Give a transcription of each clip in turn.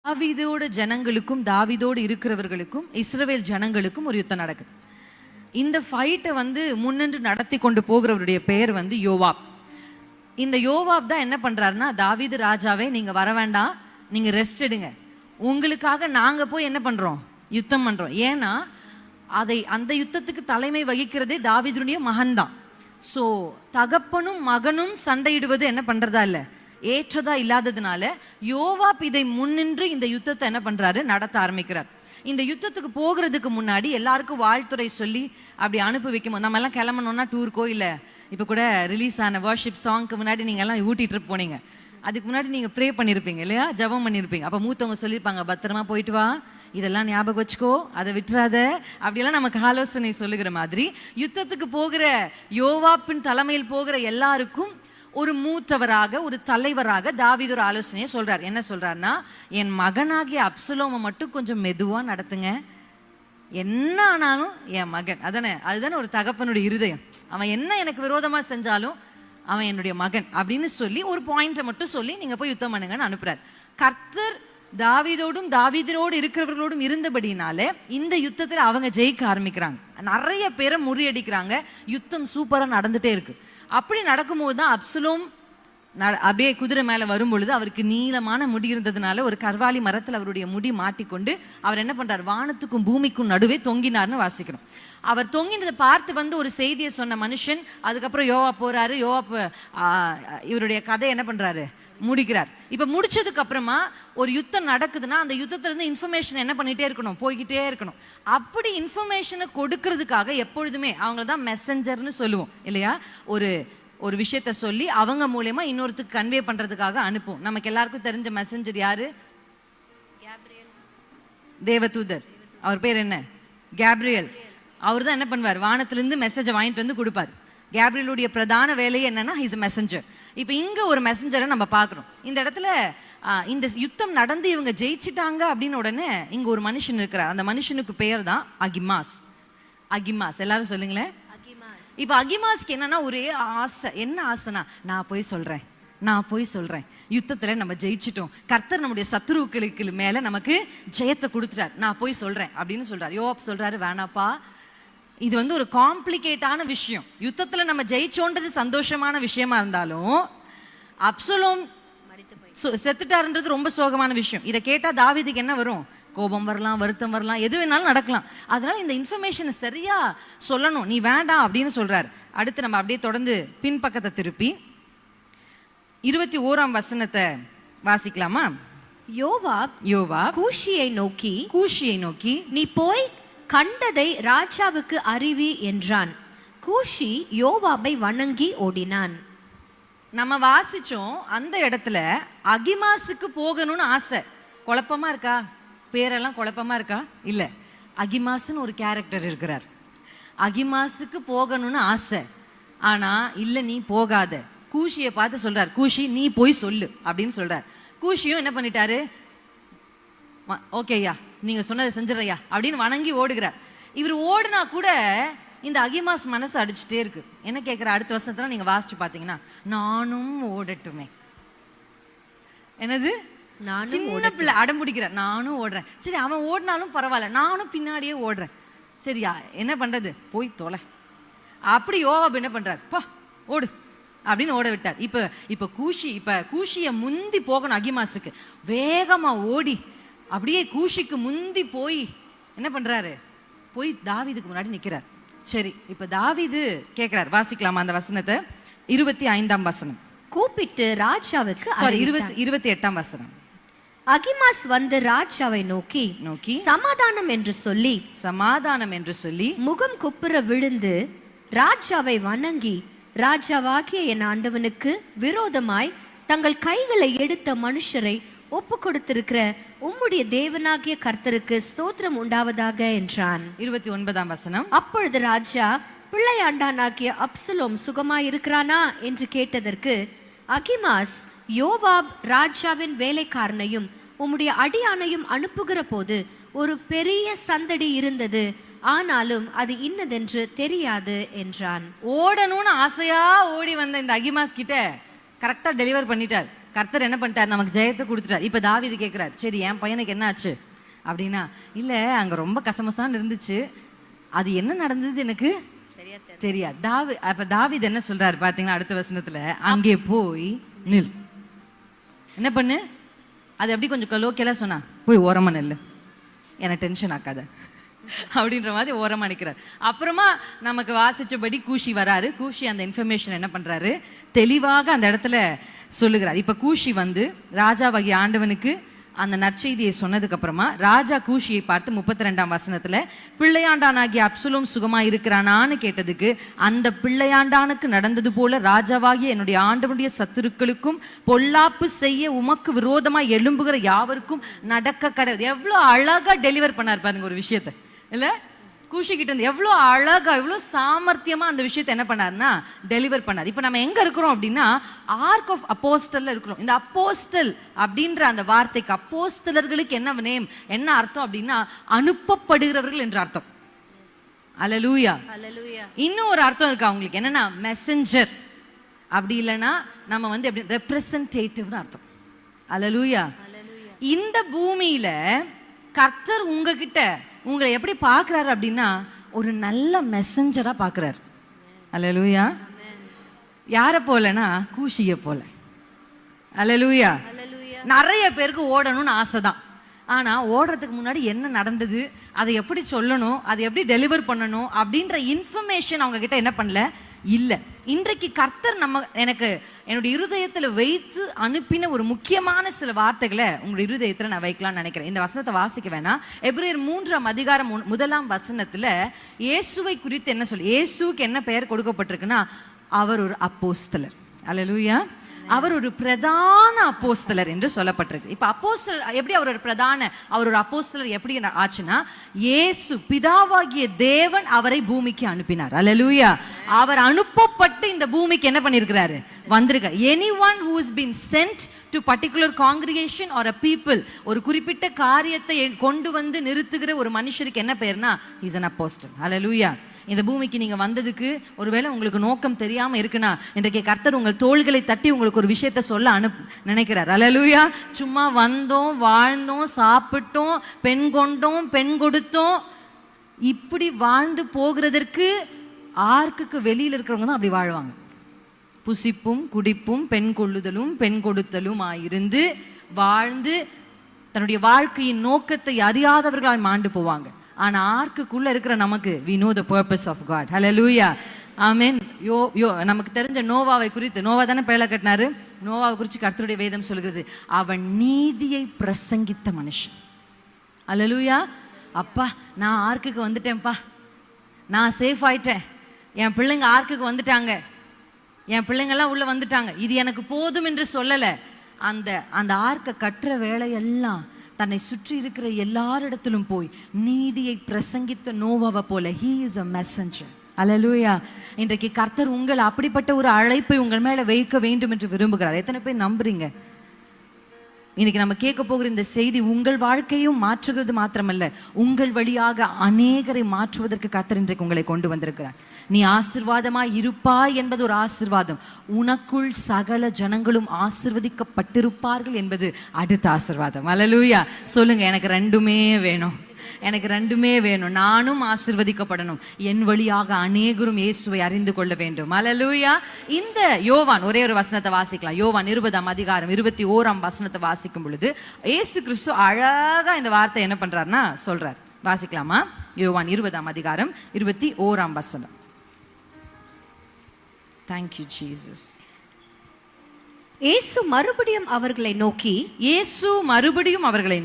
தாவீதோட ஜனங்களுக்கும் தாவீதோடு இருக்கிறவர்களுக்கும் இஸ்ரவேல் ஜனங்களுக்கும் ஒரு யுத்தம் நடக்குது. இந்த ஃபைட்டை முன்னின்று நடத்தி கொண்டு போகிறவருடைய பெயர் யோவாப். இந்த யோவாப் தான் என்ன பண்றாருன்னா, தாவீது ராஜாவே நீங்க வர வேண்டாம், நீங்க ரெஸ்ட் எடுங்க, உங்களுக்காக நாங்க போய் என்ன பண்றோம், யுத்தம் பண்றோம். ஏன்னா அந்த யுத்தத்துக்கு தலைமை வகிக்கிறதே தாவீதுடைய மகன் தான். ஸோ தகப்பனும் மகனும் சண்டையிடுவது என்ன பண்றதா இல்லை, ஏற்றதா இல்லாததுனால யோவாப் இதை முன்னின்று இந்த யுத்தத்தை என்ன பண்றாரு, நடத்த ஆரம்பிக்கிறார். இந்த யுத்தத்துக்கு போகிறதுக்கு முன்னாடி எல்லாருக்கும் வாழ்த்துறை சொல்லி அப்படி அனுப்பி வைக்கும். நம்ம எல்லாம் கிளம்பணும்னா டூருக்கோ இல்லை இப்போ கூட ரிலீஸ் ஆன வர்ஷிப் சாங்க்கு முன்னாடி நீங்க எல்லாம் ஊட்டி ட்ரிப் போனீங்க, அதுக்கு முன்னாடி நீங்க ப்ரே பண்ணிருப்பீங்க இல்லையா, ஜபம் பண்ணிருப்பீங்க. அப்ப மூத்தவங்க சொல்லியிருப்பாங்க, பத்திரமா போயிட்டு வா, இதெல்லாம் ஞாபகம் வச்சுக்கோ, அதை விட்டுறாத, அப்படியெல்லாம் நமக்கு ஆலோசனை சொல்லுகிற மாதிரி யுத்தத்துக்கு போகிற யோவாப்பின் தலைமையில் போகிற எல்லாருக்கும் ஒரு மூத்தவராக ஒரு தலைவராக தாவீது ஒரு ஆலோசனையை சொல்றார். என்ன சொல்றாருன்னா, என் மகனாகிய அப்சலோமை மட்டும் கொஞ்சம் மெதுவா நடத்துங்க, என்ன ஆனாலும் என் மகன் அதுதானே ஒரு தகப்பனுடைய இருதயம். அவன் என்ன எனக்கு விரோதமா செஞ்சாலும் அவன் என்னுடைய மகன் அப்படின்னு சொல்லி ஒரு பாயிண்ட்டை மட்டும் சொல்லி நீங்க போய் யுத்தம் பண்ணுங்கன்னு அனுப்புறாரு. கர்த்தர் தாவீதோடும் தாவீதோடு இருக்கிறவர்களோடும் இருந்தபடினாலே இந்த யுத்தத்தில் அவங்க ஜெயிக்க ஆரம்பிக்கிறாங்க, நிறைய பேரை முறியடிக்கிறாங்க, யுத்தம் சூப்பரா நடந்துட்டே இருக்கு. அப்படி நடக்கும்போது தான் அப்சலோம் அப்படியே குதிரை மேல வரும் பொழுது அவருக்கு நீளமான முடி இருந்ததுனால ஒரு கர்வாலி மரத்தில் அவருடைய முடி மாட்டிக்கொண்டு அவர் என்ன பண்றார், வானத்துக்கும் பூமிக்கும் நடுவே தொங்கினார்னு வாசிக்கிறோம். அவர் தொங்கினதை பார்த்து ஒரு செய்தியை சொன்ன மனுஷன் அதுக்கப்புறம் யோவாப் போறாரு. யோவாப் இவருடைய கதை என்ன பண்றாரு, முடிக்கிறார். இப்ப முடிச்சதுக்கு அப்புறமா ஒரு யுத்தம் நடக்குதுன்னா அந்த யுத்தத்துல இருந்து இன்ஃபர்மேஷன் என்ன பண்ணிட்டே இருக்கணும், போய்கிட்டே இருக்கணும். அப்படி இன்ஃபர்மேஷனை கொடுக்கறதுக்காக எப்பொழுதுமே அவங்கள தான் மெசஞ்சர்னு சொல்லுவோம் இல்லையா, ஒரு விஷயத்த சொல்லி அவங்க மூலமா இன்னொருத்துக்கு கன்வே பண்றதுக்காக அனுப்பும். நமக்கு எல்லாருக்கும் தெரிஞ்ச மெசஞ்சர் யாரு, தேவதூதர். அவர் பேர் என்ன, கேப்ரியல். அவர் தான் என்ன பண்ணுவார், வானத்திலிருந்து மெசேஜை வாங்கிட்டு வந்து கொடுப்பார். கேப்ரியலுடைய பிரதான வேலையே என்னன்னா, ஹீஸ் எ மெசஞ்சர். இப்ப இங்க ஒரு மெசஞ்சரை நம்ம பாக்குறோம். இந்த இடத்துல இந்த யுத்தம் நடந்து இவங்க ஜெயிச்சிட்டாங்க அப்படின்னு உடனே இங்க ஒரு மனுஷன் இருக்கிறார். அந்த மனுஷனுக்கு பெயர் தான் அகிமாஸ். அகிமாஸ் எல்லாரும் சொல்லுங்களேன். இப்ப அகிமாஸ்க்கு என்னன்னா ஒரே ஆசை. என்ன ஆசைனா, நான் போய் சொல்றேன் யுத்தத்துல நம்ம ஜெயிச்சிட்டோம், கர்த்தர் நம்முடைய சத்துருக்களுக்கு மேல நமக்கு ஜெயத்தை கொடுத்துட்டார், நான் போய் சொல்றேன் அப்படின்னு சொல்றாரு. யோவாப் சொல்றாரு, வேணாப்பா, இது ஒரு காம்ப்ளிகேட்டான விஷயம். யுத்தத்துல நம்ம ஜெயிச்சோன்றது சந்தோஷமான விஷயமா இருந்தாலும் அப்சலோம் செத்துட்டாருன்றது ரொம்ப சோகமான விஷயம். இதை கேட்டா தாவீதுக்கு என்ன வரும், கோபம் வரலாம், வருத்தம் வரலாம், எது வேணாலும் நடக்கலாம். அதனால இந்த இன்ஃபர்மேஷனை சரியா சொல்லணும், நீ வேண்டாம் அப்படின்னு சொல்றாரு. அடுத்து நம்ம அப்படியே தொடர்ந்து பின்பக்கத்தை திருப்பி 21ஆம் வசனத்தை வாசிக்கலாமா. யோவாப் கூஷியை நோக்கி நீ போய் கண்டதை ராஜாவுக்கு அறிவி என்றான். கூஷி யோவாபை வணங்கி ஓடினான். நம்ம வாசிச்சோம், அந்த இடத்துல அகிமாஸுக்கு போகணும்னு ஆசை. குழப்பமா இருக்கா, பேரெல்லாம் குழப்பமா இருக்கா, இல்ல, அகிமாஸ்னு ஒரு கேரக்டர் இருக்கிறார். அகிமாஸுக்கு போகணும்னு ஆசை, ஆனா இல்ல நீ போகாத. கூஷியை பார்த்து சொல்றார், கூஷி நீ போய் சொல்லு அப்படின்னு சொல்றார். கூஷியும் என்ன பண்ணிட்டாரு, ஓகேயா நீங்க சொன்னதை செஞ்சிடறையா அப்படின்னு வணங்கி ஓடுகிறார். இவர் ஓடுனா கூட இந்த அகிமாஸ் மனசு அடிச்சுட்டே இருக்கு. என்ன கேட்கிற, அடுத்த வருஷத்துல நீங்க வாசிச்சு பாத்தீங்கன்னா, நானும் ஓடட்டுமே. என்னது, சின்ன பிள்ளை அடம்பிடிக்கிறார், நானும் ஓடுறேன். சரி, அவன் ஓடினாலும் பரவாயில்ல, நானும் பின்னாடியே ஓடுறேன். சரியா, என்ன பண்றது, போய் தொலை. அப்படி யோவாப் என்ன பண்றார், பா ஓடு அப்படின்னு ஓட விட்டார். இப்ப கூஷிய முந்தி போகணும் அகிமாஸுக்கு. வேகமா ஓடி அப்படியே கூஷிக்கு முந்தி போய் என்ன பண்றாரு, போய் தாவீதுக்கு முன்னாடி நிக்கிறார். சரி, இப்ப தாவீது கேட்கிறார், வாசிக்கலாமா அந்த வசனத்தை. 25ஆம் வசனம். கூப்பிட்டு ராஜாவுக்கு 28ஆம் வசனம். அகிமாஸ் வந்து ராஜாவை நோக்கி சமாதானம் என்று சொல்லி முகம் குப்புற விழுந்து ராஜாவை வணங்கி, ராஜாவாகிய என் ஆண்டவனுக்கு விரோதமாய் தங்கள் கைகளை எடுத்த மனுஷரை ஒப்பு கொடுத்திருக்கிற உம்முடைய தேவனாகிய கர்த்தருக்கு ஸ்தோத்திரம் உண்டாவதாக என்றான். 29ஆம் வசனம். அப்பொழுது ராஜா, பிள்ளையாண்டானாகிய அப்சலோம் சுகமாயிருக்கிறானா என்று கேட்டதற்கு அகிமாஸ், யோவாப் ராஜாவின் வேலைக்காரனையும் உம்முடைய அடியானையும் அனுப்புகிற போது ஒரு பெரிய சந்தடி இருந்தது, ஆனாலும் அது இன்னதென்று தெரியாது என்றான். ஓடணும்னு ஆசையா ஓடி வந்த இந்த அகிமாஸ் கிட்ட கரெக்டா டெலிவர் பண்ணிட்டார். கர்த்தர் என்ன பண்ணிட்டார், நமக்கு ஜெயத்தை கொடுத்துட்டார். இப்ப தாவீது கேட்கிறார், சரி என் பையனுக்கு என்ன ஆச்சு அப்படின்னா, இல்ல அங்க ரொம்ப கசமசான்னு இருந்துச்சு, அது என்ன நடந்தது எனக்கு தெரியாது. அப்ப தாவீது என்ன சொல்றாரு பாத்தீங்களா, அடுத்த வசனத்துல, அங்கே போய் நில். என்ன பண்ணு, அது எப்படி கொஞ்சம் லோக்கலா சொன்னா, போய் ஓரமா நெல்லு, எனக்கு டென்ஷன் ஆக்காத அப்படின்ற மாதிரி ஓரமா நிற்கிறார். அப்புறமா நமக்கு வாசிச்சபடி கூஷி வராரு. கூஷி அந்த இன்ஃபர்மேஷன் என்ன பண்றாரு, தெளிவாக அந்த இடத்துல சொல்லுகிறார். இப்ப கூஷி வந்து ராஜாவாகிய ஆண்டவனுக்கு அந்த நற்செய்தியை சொன்னதுக்கு அப்புறமா ராஜா கூஷியை பார்த்து 32ஆம் வசனத்துல, பிள்ளையாண்டானாகிய அப்சலோம் சுகமா இருக்கிறானான்னு கேட்டதுக்கு, அந்த பிள்ளையாண்டானுக்கு நடந்தது போல ராஜாவாகிய என்னுடைய ஆண்டவனுடைய சத்துருக்களுக்கும் பொல்லாப்பு செய்ய உமக்கு விரோதமா எழும்புகிற யாவருக்கும் நடக்க கிடையாது. எவ்வளவு அழகா டெலிவர் பண்ணார் பாருங்க ஒரு விஷயத்த, இல்ல கூஷி கிட்ட இருந்து எவ்வளவு அழகா எவ்வளவு சாமர்த்தியமா அந்த விஷயத்தை என்ன பண்ணாருன்னா டெலிவர் பண்ணார். இப்ப நம்ம எங்க இருக்கிறோம் அப்படின்னா, ஆர்க் ஆஃப் அப்போஸ்டல்ல இருக்கிறோம். இந்த அப்போஸ்டல் அப்படின்ற அந்த வார்த்தைக்கு, அப்போஸ்தலர்களுக்கு என்ன நேம், என்ன அர்த்தம் அப்படின்னா, அனுப்பப்படுகிறவர்கள் என்ற அர்த்தம். அல்லேலூயா. இன்னும் ஒரு அர்த்தம் இருக்கு அவங்களுக்கு, என்னன்னா மெசஞ்சர், அப்படி இல்லைன்னா நம்ம வந்து எப்படி ரெப்ரசன்டேட்டிவ்னு அர்த்தம். அல்லேலூயா. இந்த பூமியில கர்த்தர் உங்ககிட்ட உங்களை எப்படி பார்க்கிறாரு அப்படின்னா, ஒரு நல்ல மெசஞ்சரா பார்க்கிறார். அல்லேலூயா. யார போலனா, கூஷிய போல. அல்லேலூயா. நிறைய பேருக்கு ஓடணும்னு ஆசைதான். ஆனா ஓடுறதுக்கு முன்னாடி என்ன நடந்தது, அதை எப்படி சொல்லணும், அதை எப்படி டெலிவர் பண்ணணும் அப்படின்ற இன்ஃபர்மேஷன் அவங்க கிட்ட என்ன பண்ணல, இல்ல. இன்றைக்கு கர்த்தர் எனக்கு என்னுடைய இருதயத்துல வைத்து அனுப்பின ஒரு முக்கியமான சில வார்த்தைகளை உங்களுடைய இருதயத்துல நான் வைக்கலாம்னு நினைக்கிறேன். இந்த வசனத்தை வாசிக்க வேணாம். எபிரேயர் 3ஆம் அதிகாரம் 1ஆம் வசனத்துல இயேசுவை குறித்து என்ன சொல்லி, இயேசுக்கு என்ன பெயர் கொடுக்கப்பட்டிருக்குன்னா, அவர் ஒரு அப்போஸ்தலர். அல்லேலூயா. அவர் ஒரு பிரதான அப்போஸ்தலர் என்று சொல்லப்பட்டிருக்கு. இப்ப அப்போஸ்தலர் எப்படி, அவர் ஒரு அப்போஸ்தலர் எப்படி ஆச்சுன்னா, இயேசு பிதாவாகிய தேவன் அவரை பூமிக்கு அனுப்பினார். அல்லேலூயா. அவர் அனுப்பப்பட்டு இந்த பூமிக்கு என்ன பண்ணிருக்கிறாரு, வந்திருக்கார். anyone who has been sent to particular congregation or a people, ஒரு குறிப்பிட்ட காரியத்தை கொண்டு வந்து நிறுத்துகிற ஒரு மனுஷருக்கு என்ன பெயர்னா, he is an apostle. அல்லேலூயா. இந்த பூமிக்கு நீங்க வந்ததுக்கு ஒருவேளை உங்களுக்கு நோக்கம் தெரியாம இருக்குன்னா, இன்றைக்கு கர்த்தர் உங்கள் தோள்களை தட்டி உங்களுக்கு ஒரு விஷயத்த சொல்ல நினைக்கிறார். அல்லேலூயா. சும்மா வந்தோம், வாழ்ந்தோம், சாப்பிட்டோம், பெண் கொண்டோம், பெண் கொடுத்தோம், இப்படி வாழ்ந்து போகிறதற்கு ஆர்க்குக்கு வெளியில இருக்கிறவங்க தான் அப்படி வாழ்வாங்க. புசிப்பும் குடிப்பும் பெண் கொள்ளுதலும் பெண் கொடுத்தலும் ஆயிருந்து வாழ்ந்து தன்னுடைய வாழ்க்கையின் நோக்கத்தை அறியாதவர்களால் மாண்டு போவாங்க. ஆனா ஆர்க்குள்ள இருக்கிற நமக்கு we know the purpose of God. Hallelujah. ஆமென். நமக்கு தெரிஞ்ச நோவாவை குறித்து, நோவா தானே பேழை கட்டினாரு, நோவாவை குறித்து கர்த்தருடைய வேதம் சொல்கிறது, அவன் நீதியை பிரசங்கித்த மனுஷன். அல்லேலூயா. அப்பா நான் ஆர்க்குக்கு வந்துட்டேன்ப்பா, நான் சேஃப் ஆயிட்டேன், என் பிள்ளைங்க ஆர்க்குக்கு வந்துட்டாங்க, என் பிள்ளைங்கெல்லாம் உள்ள வந்துட்டாங்க, இது எனக்கு போதும் என்று சொல்லல. அந்த ஆர்க்க கட்டுற வேலையெல்லாம் தன்னை சுற்றி இருக்கிற எல்லாரிடத்திலும் போய் நீதியை பிரசங்கித்த நோவாவை போல he is a messenger. அல்லேலூயா. இன்றைக்கு கர்த்தர் உங்களை அப்படிப்பட்ட ஒரு அழைப்பை உங்கள் மேல வைக்க வேண்டும் என்று விரும்புகிறார். எத்தனை பேர் நம்புறீங்க? இன்னைக்கு நம்ம கேட்க போகிற இந்த செய்தி உங்கள் வாழ்க்கையும் மாற்றுகிறது மாத்திரமல்ல, உங்கள் வழியாக அநேகரை மாற்றுவதற்கு கர்த்தர் இன்றைக்கு உங்களை கொண்டு வந்திருக்கிறார். நீ ஆசீர்வாதமாய் இருப்பாய் என்பது ஒரு ஆசீர்வாதம், உனக்குள் சகல ஜனங்களும் ஆசீர்வதிக்கப்பட்டிருப்பார்கள் என்பது அடுத்த ஆசீர்வாதம். அல்லேலூயா. சொல்லுங்க, எனக்கு ரெண்டுமே வேணும், எனக்கு ரெண்டுமே வேணும். நானும் ஆசீர்வதிக்கப்படணும், என் வழியாக அநேகரும் இயேசுவை அறிந்து கொள்ள வேண்டும். அல்லேலூயா. இந்த யோவான் ஒரே ஒரு வசனத்தை வாசிக்கலாம். யோவான் 20ஆம் அதிகாரம் 21ஆம் வசனத்தை வாசிக்கும் பொழுது இயேசு கிறிஸ்து அழகா இந்த வார்த்தை என்ன பண்றாருன்னா சொல்றார். வாசிக்கலாமா? யோவான் 20ஆம் அதிகாரம் 21ஆம் வசனம். Thank you Jesus. இயேசு மறுபடியும் அவர்களை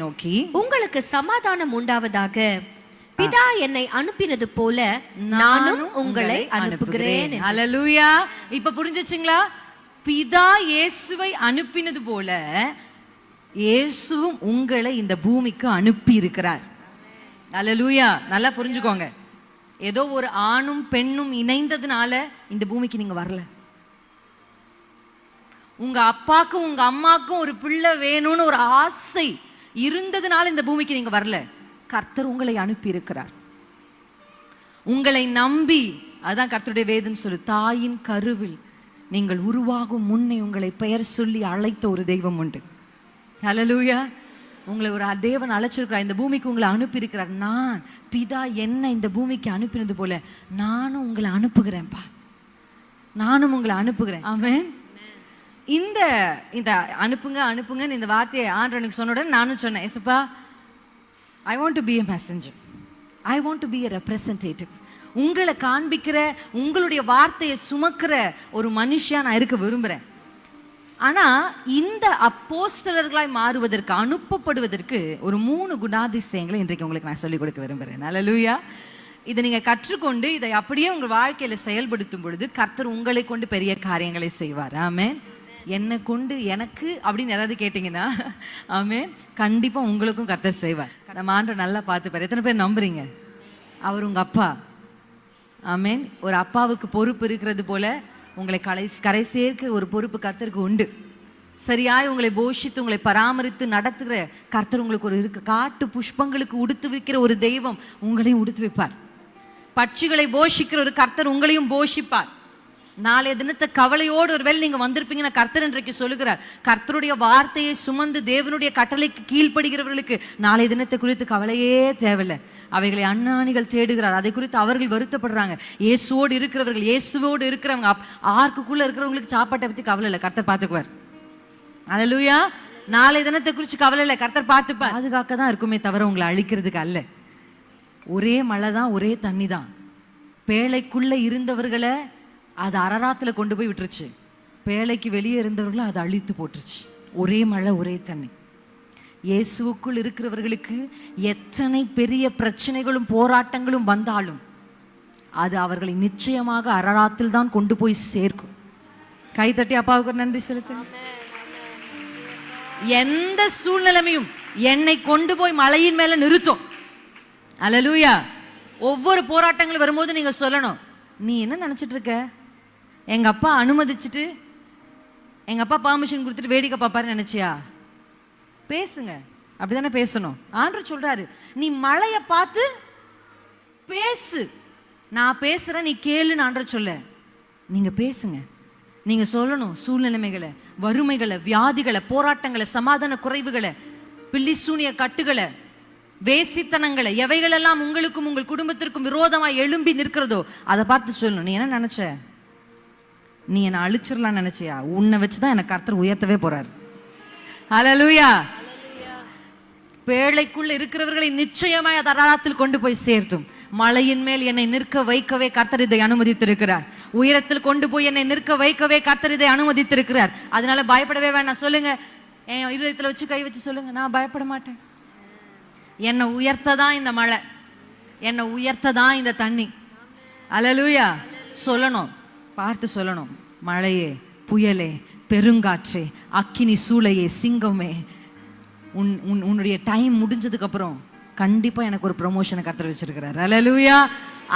நோக்கி, உங்களுக்கு சமாதானம் உண்டாவதாக, பிதா என்னை அனுப்பினது போல நானும் உங்களை அனுப்புகிறேன். அல்லேலூயா. இப்ப புரிஞ்சுச்சுங்களா? பிதா இயேசுவை அனுப்பினது போல இயேசுவும் உங்களை இந்த பூமிக்கு அனுப்பி இருக்கிறார். அல்லேலூயா. நல்லா புரிஞ்சுக்கோங்க. ஏதோ ஒரு ஆணும் பெண்ணும் இணைந்ததுனால இந்த பூமிக்கு நீங்க வரல. உங்க அப்பாக்கும் உங்க அம்மாக்கும் ஒரு பிள்ளை வேணும்னு ஒரு ஆசை இருந்ததுனால இந்த பூமிக்கு நீங்க வரல. கர்த்தர் உங்களை அனுப்பி இருக்கிறார். உங்களை நம்பி, அதான் கர்த்தருடைய வேதம் சொல்லு, தாயின் கருவில் நீங்கள் உருவாகும் முன்னே உங்களை பெயர் சொல்லி அழைத்த ஒரு தெய்வம் உண்டு. ஹல்லேலூயா. உங்களை ஒரு தேவன் அழைச்சிருக்கிறார், இந்த பூமிக்கு உங்களை அனுப்பியிருக்கிறார். நான் பிதா என்ன இந்த பூமிக்கு அனுப்பினது போல நானும் உங்களை அனுப்புகிறேன்ப்பா, நானும் உங்களை அனுப்புகிறேன். ஆமென். இந்த இந்த அனுப்புங்க அனுப்புங்கன்னு இந்த வார்த்தையை ஆண்டவர் எனக்கு சொன்ன உடனே நானும் சொன்னேன், ஏசப்பா, ஐ want to be a messenger, I want to be a representative. உங்களை காண்பிக்கிற, உங்களுடைய வார்த்தையை சுமக்கிற ஒரு மனுஷியா நான் இருக்க விரும்புகிறேன். ஆனா இந்த அப்போஸ்தலர்களாய் மாறுவதற்கு, அனுப்பப்படுவதற்கு ஒரு 3 குணாதிசயங்களை இன்றைக்கு உங்களுக்கு நான் சொல்லிக் கொடுக்க விரும்புகிறேன். ஹல்லேலூயா. இதை நீங்க கற்றுக்கொண்டு இதை அப்படியே உங்க வாழ்க்கையில செயல்படுத்தும் பொழுது கர்த்தர் உங்களை கொண்டு பெரிய காரியங்களை செய்வார். ஆமென். என்னை கொண்டு எனக்கு அப்படின்னு யாராவது கேட்டீங்கன்னா, ஆமென், கண்டிப்பா உங்களுக்கும் கர்த்தர் செய்வார். நம்ம ஆண்டவர் நல்லா பார்த்துப்பார். எத்தனை பேர் நம்புறீங்க? அவர் உங்க அப்பா. ஆமென். ஒரு அப்பாவுக்கு பொறுப்பு இருக்கிறது போல உங்களை கரை சேர்க்க ஒரு பொறுப்பு கர்த்தருக்கு உண்டு. சரியாய் உங்களை போஷித்து உங்களை பராமரித்து நடத்துகிற கர்த்தர் உங்களுக்கு ஒரு இருக்கு. காட்டு புஷ்பங்களுக்கு உடுத்து வைக்கிற ஒரு தெய்வம் உங்களையும் உடுத்து வைப்பார். பட்சிகளை போஷிக்கிற ஒரு கர்த்தர் உங்களையும் போஷிப்பார். நாளைய தினத்தை கவலையோடு ஒருவேளை நீங்க வந்திருப்பீங்கன்னா, கர்த்தர் இன்றைக்கு சொல்லுகிறார், கர்த்தருடைய வார்த்தையை சுமந்து தேவனுடைய கட்டளைக்கு கீழ்ப்படுகிறவர்களுக்கு நாளைய தினத்தை குறித்து கவலையே தேவையில்லை. அவைகளை அண்ணாணிகள் தேடுகிறார். அதை குறித்து அவர்கள் வருத்தப்படுறாங்க. இயேசுவோடு இருக்கிறவர்கள், இயேசுவோடு இருக்கிறவங்க, ஆர்க்குள்ள இருக்கிறவங்களுக்கு சாப்பாட்டை பத்தி கவலை இல்லை, கர்த்தர் பார்த்துக்குவார். ஹல்லேலூயா. நாளைய தினத்தை குறித்து கவலை இல்லை, கர்த்தர் பார்த்துப்பார். பாதுகாக்க தான் இருக்குமே தவிர உங்களை அழிக்கிறதுக்கு அல்ல. ஒரே மழை தான், ஒரே தண்ணி தான். பேழைக்குள்ள இருந்தவர்களை அது அரராத்துல கொண்டு போய் விட்டுருச்சு, பேழைக்கு வெளியே இருந்தவர்களை அது அழித்து போட்டுருச்சு. ஒரே மழை, ஒரே தண்ணி. இயேசுவுக்குள் இருக்கிறவர்களுக்கு எத்தனை பெரிய பிரச்சனைகளும் போராட்டங்களும் வந்தாலும் அது அவர்களை நிச்சயமாக அரராத்தில் தான் கொண்டு போய் சேர்க்கும். கைதட்டி அப்பாவுக்கு நன்றி செலுத்துங்க. எந்த சூழ்நிலைமையும் என்னை கொண்டு போய் மலையின் மேல நிறுத்தும். ஹல்லேலூயா. ஒவ்வொரு போராட்டங்கள் வரும்போது நீங்க சொல்லணும், நீ என்ன நினைச்சிட்டு இருக்க? எங்க அப்பா அனுமதிச்சுட்டு, எங்க அப்பா பர்மிஷன் கொடுத்துட்டு வேடிக்கை பாப்பாரு நினைச்சியா? பேசுங்க, அப்படிதானே பேசணும். ஆண்டவர் சொல்றாரு, நீ மழைய பார்த்து பேசு, நான் பேசுறேன், நீ கேளுன்னு ஆண்டவர் சொல்ல. நீங்க பேசுங்க, நீங்க சொல்லணும். சூழ்நிலைமைகளை, வறுமைகளை, வியாதிகளை, போராட்டங்களை, சமாதான குறைவுகளை, பில்லி சூனிய கட்டுகளை, வேசித்தனங்களை, எவைகளெல்லாம் உங்களுக்கும் உங்கள் குடும்பத்திற்கும் விரோதமாக எழும்பி நிற்கிறதோ அதை பார்த்து சொல்லணும். நீ என்ன நினைச்ச? நீ என்ன அழிச்சிடலாம் நினைச்சியா? உன்னை வச்சுதான் எனக்கு கர்த்தர் உயர்த்தவே போறாரு. ஹல்லேலூயா. பேழைக்குள்ள இருக்கிறவர்களை நிச்சயமாய் அது அரராத்தில் கொண்டு போய் சேர்த்தும். மலையின் மேல் என்னை நிற்க வைக்கவே கர்த்தர் இதை அனுமதித்திருக்கிறார். உயரத்தில் கொண்டு போய் என்னை நிற்க வைக்கவே கர்த்தர் இதை அனுமதித்திருக்கிறார். அதனால பயப்படவே வேண்டாம். சொல்லுங்க, என் இதயத்துல வச்சு கை வச்சு சொல்லுங்க, நான் பயப்பட மாட்டேன். என்னை உயர்த்ததான் இந்த மழை, என்னை உயர்த்ததான் இந்த தண்ணி. ஹல்லேலூயா. சொல்லணும், பார்த்து சொல்லணும். மழையே, புயலே, பெருங்காற்றே, அக்கினி சூளையே, சிங்கமே, உன்னுடைய டைம் முடிஞ்சதுக்கு அப்புறம் கண்டிப்பா எனக்கு ஒரு ப்ரமோஷனை கர்த்தர் வச்சிருக்கிறார். ஹல்லேலூயா.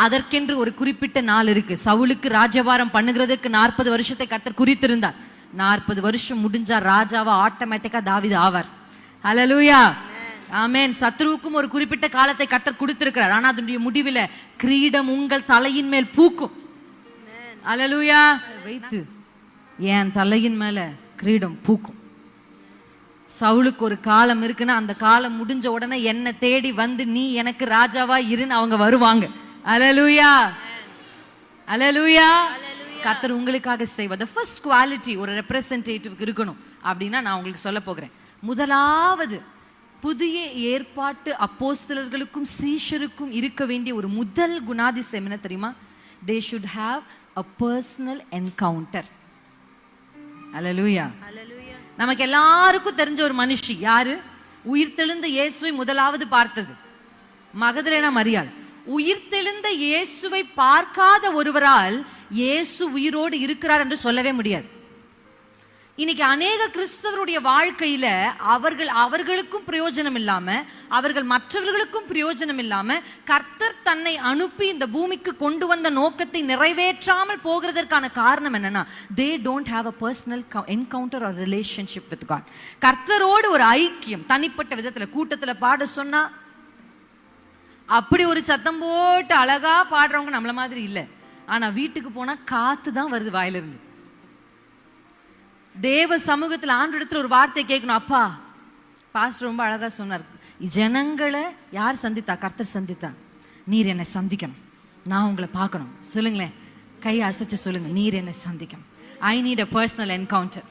அதற்கென்று ஒரு குறிப்பிட்ட நாள் இருக்கு. சவுலுக்கு ராஜபாரம் பண்ணுகிறதுக்கு 40 வருஷத்தை கர்த்தர் குறித்திருந்தார். 40 வருஷம் முடிஞ்சா ராஜாவா ஆட்டோமேட்டிக்கா தாவீது ஆவார். ஹல்லேலூயா. ஆமென். சத்ருவுக்கும் ஒரு குறிப்பிட்ட காலத்தை கர்த்தர் கொடுத்திருக்கிறார். ஆனா அதனுடைய முடிவில் கிரீடம் உங்கள் தலையின் மேல் பூக்கும். ஹல்லேலூயா. வைத்து என் தலையின் மேல கிரீடம் பூக்கும். சவுலுக்கு ஒரு காலம் இருக்குன்னா அந்த காலம் முடிஞ்ச உடனே என்ன தேடி வந்து நீ எனக்கு ராஜாவா இருன்னு அவங்க வருவாங்க. ஹல்லேலூயா. ஹல்லேலூயா. கர்த்தர் உங்களுக்காக செய்வார். the first quality ஒரு ரெப்ரசன்டேட்டிவ்க்கு இருக்கணும் அப்படின்னா நான் உங்களுக்கு சொல்ல போகிறேன். முதலாவது, புதிய ஏற்பாட்டு அப்போஸ்தலர்களுக்கும் சீஷருக்கும் இருக்க வேண்டிய ஒரு முதல் குணாதிசயம் என்ன தெரியுமா? they should have a personal encounter. ஹல்லேலூயா. நமக்கு எல்லாருக்கும் தெரிஞ்ச ஒரு மனுஷி யாரு? உயிர்த்தெழுந்த இயேசுவை முதலாவது பார்த்தது மகதலேனா மரியாள். உயிர்த்தெழுந்த இயேசுவை பார்க்காத ஒருவரால் இயேசு உயிரோடு இருக்கிறார் என்று சொல்லவே முடியாது. இன்னைக்கு அநேக கிறிஸ்தவருடைய வாழ்க்கையில அவர்களுக்கும் பிரயோஜனம் இல்லாம, அவர்கள் மற்றவர்களுக்கும் பிரயோஜனம் இல்லாம, கர்த்தர் தன்னை அனுப்பி இந்த பூமிக்கு கொண்டு வந்த நோக்கத்தை நிறைவேற்றாமல் போகிறதற்கான காரணம் என்னன்னா, they don't have a personal encounter or relationship with God. கர்த்தரோடு ஒரு ஐக்கியம் தனிப்பட்ட விதத்துல. கூட்டத்துல பாட சொன்னா அப்படி ஒரு சத்தம் போட்டு அழகா பாடுறவங்க நம்மள மாதிரி இல்லை. ஆனா வீட்டுக்கு போனா காத்து தான் வருது வாயிலிருந்து. தேவ சமூகத்துல ஆண்டவரிடத்துல ஒரு வார்த்தை கேட்கணும். அப்பா, பாஸ்டர் ரொம்ப அழகா சொன்னார், ஜனங்களை யார் சந்தித்தா? கர்த்தர் சந்தித்தா. நீர் என்னை சந்திக்கணும், நான் உங்களை பார்க்கணும். சொல்லுங்களேன், கையை அசைச்சு சொல்லுங்க, நீர் என்னை சந்திக்கணும். I need a personal encounter.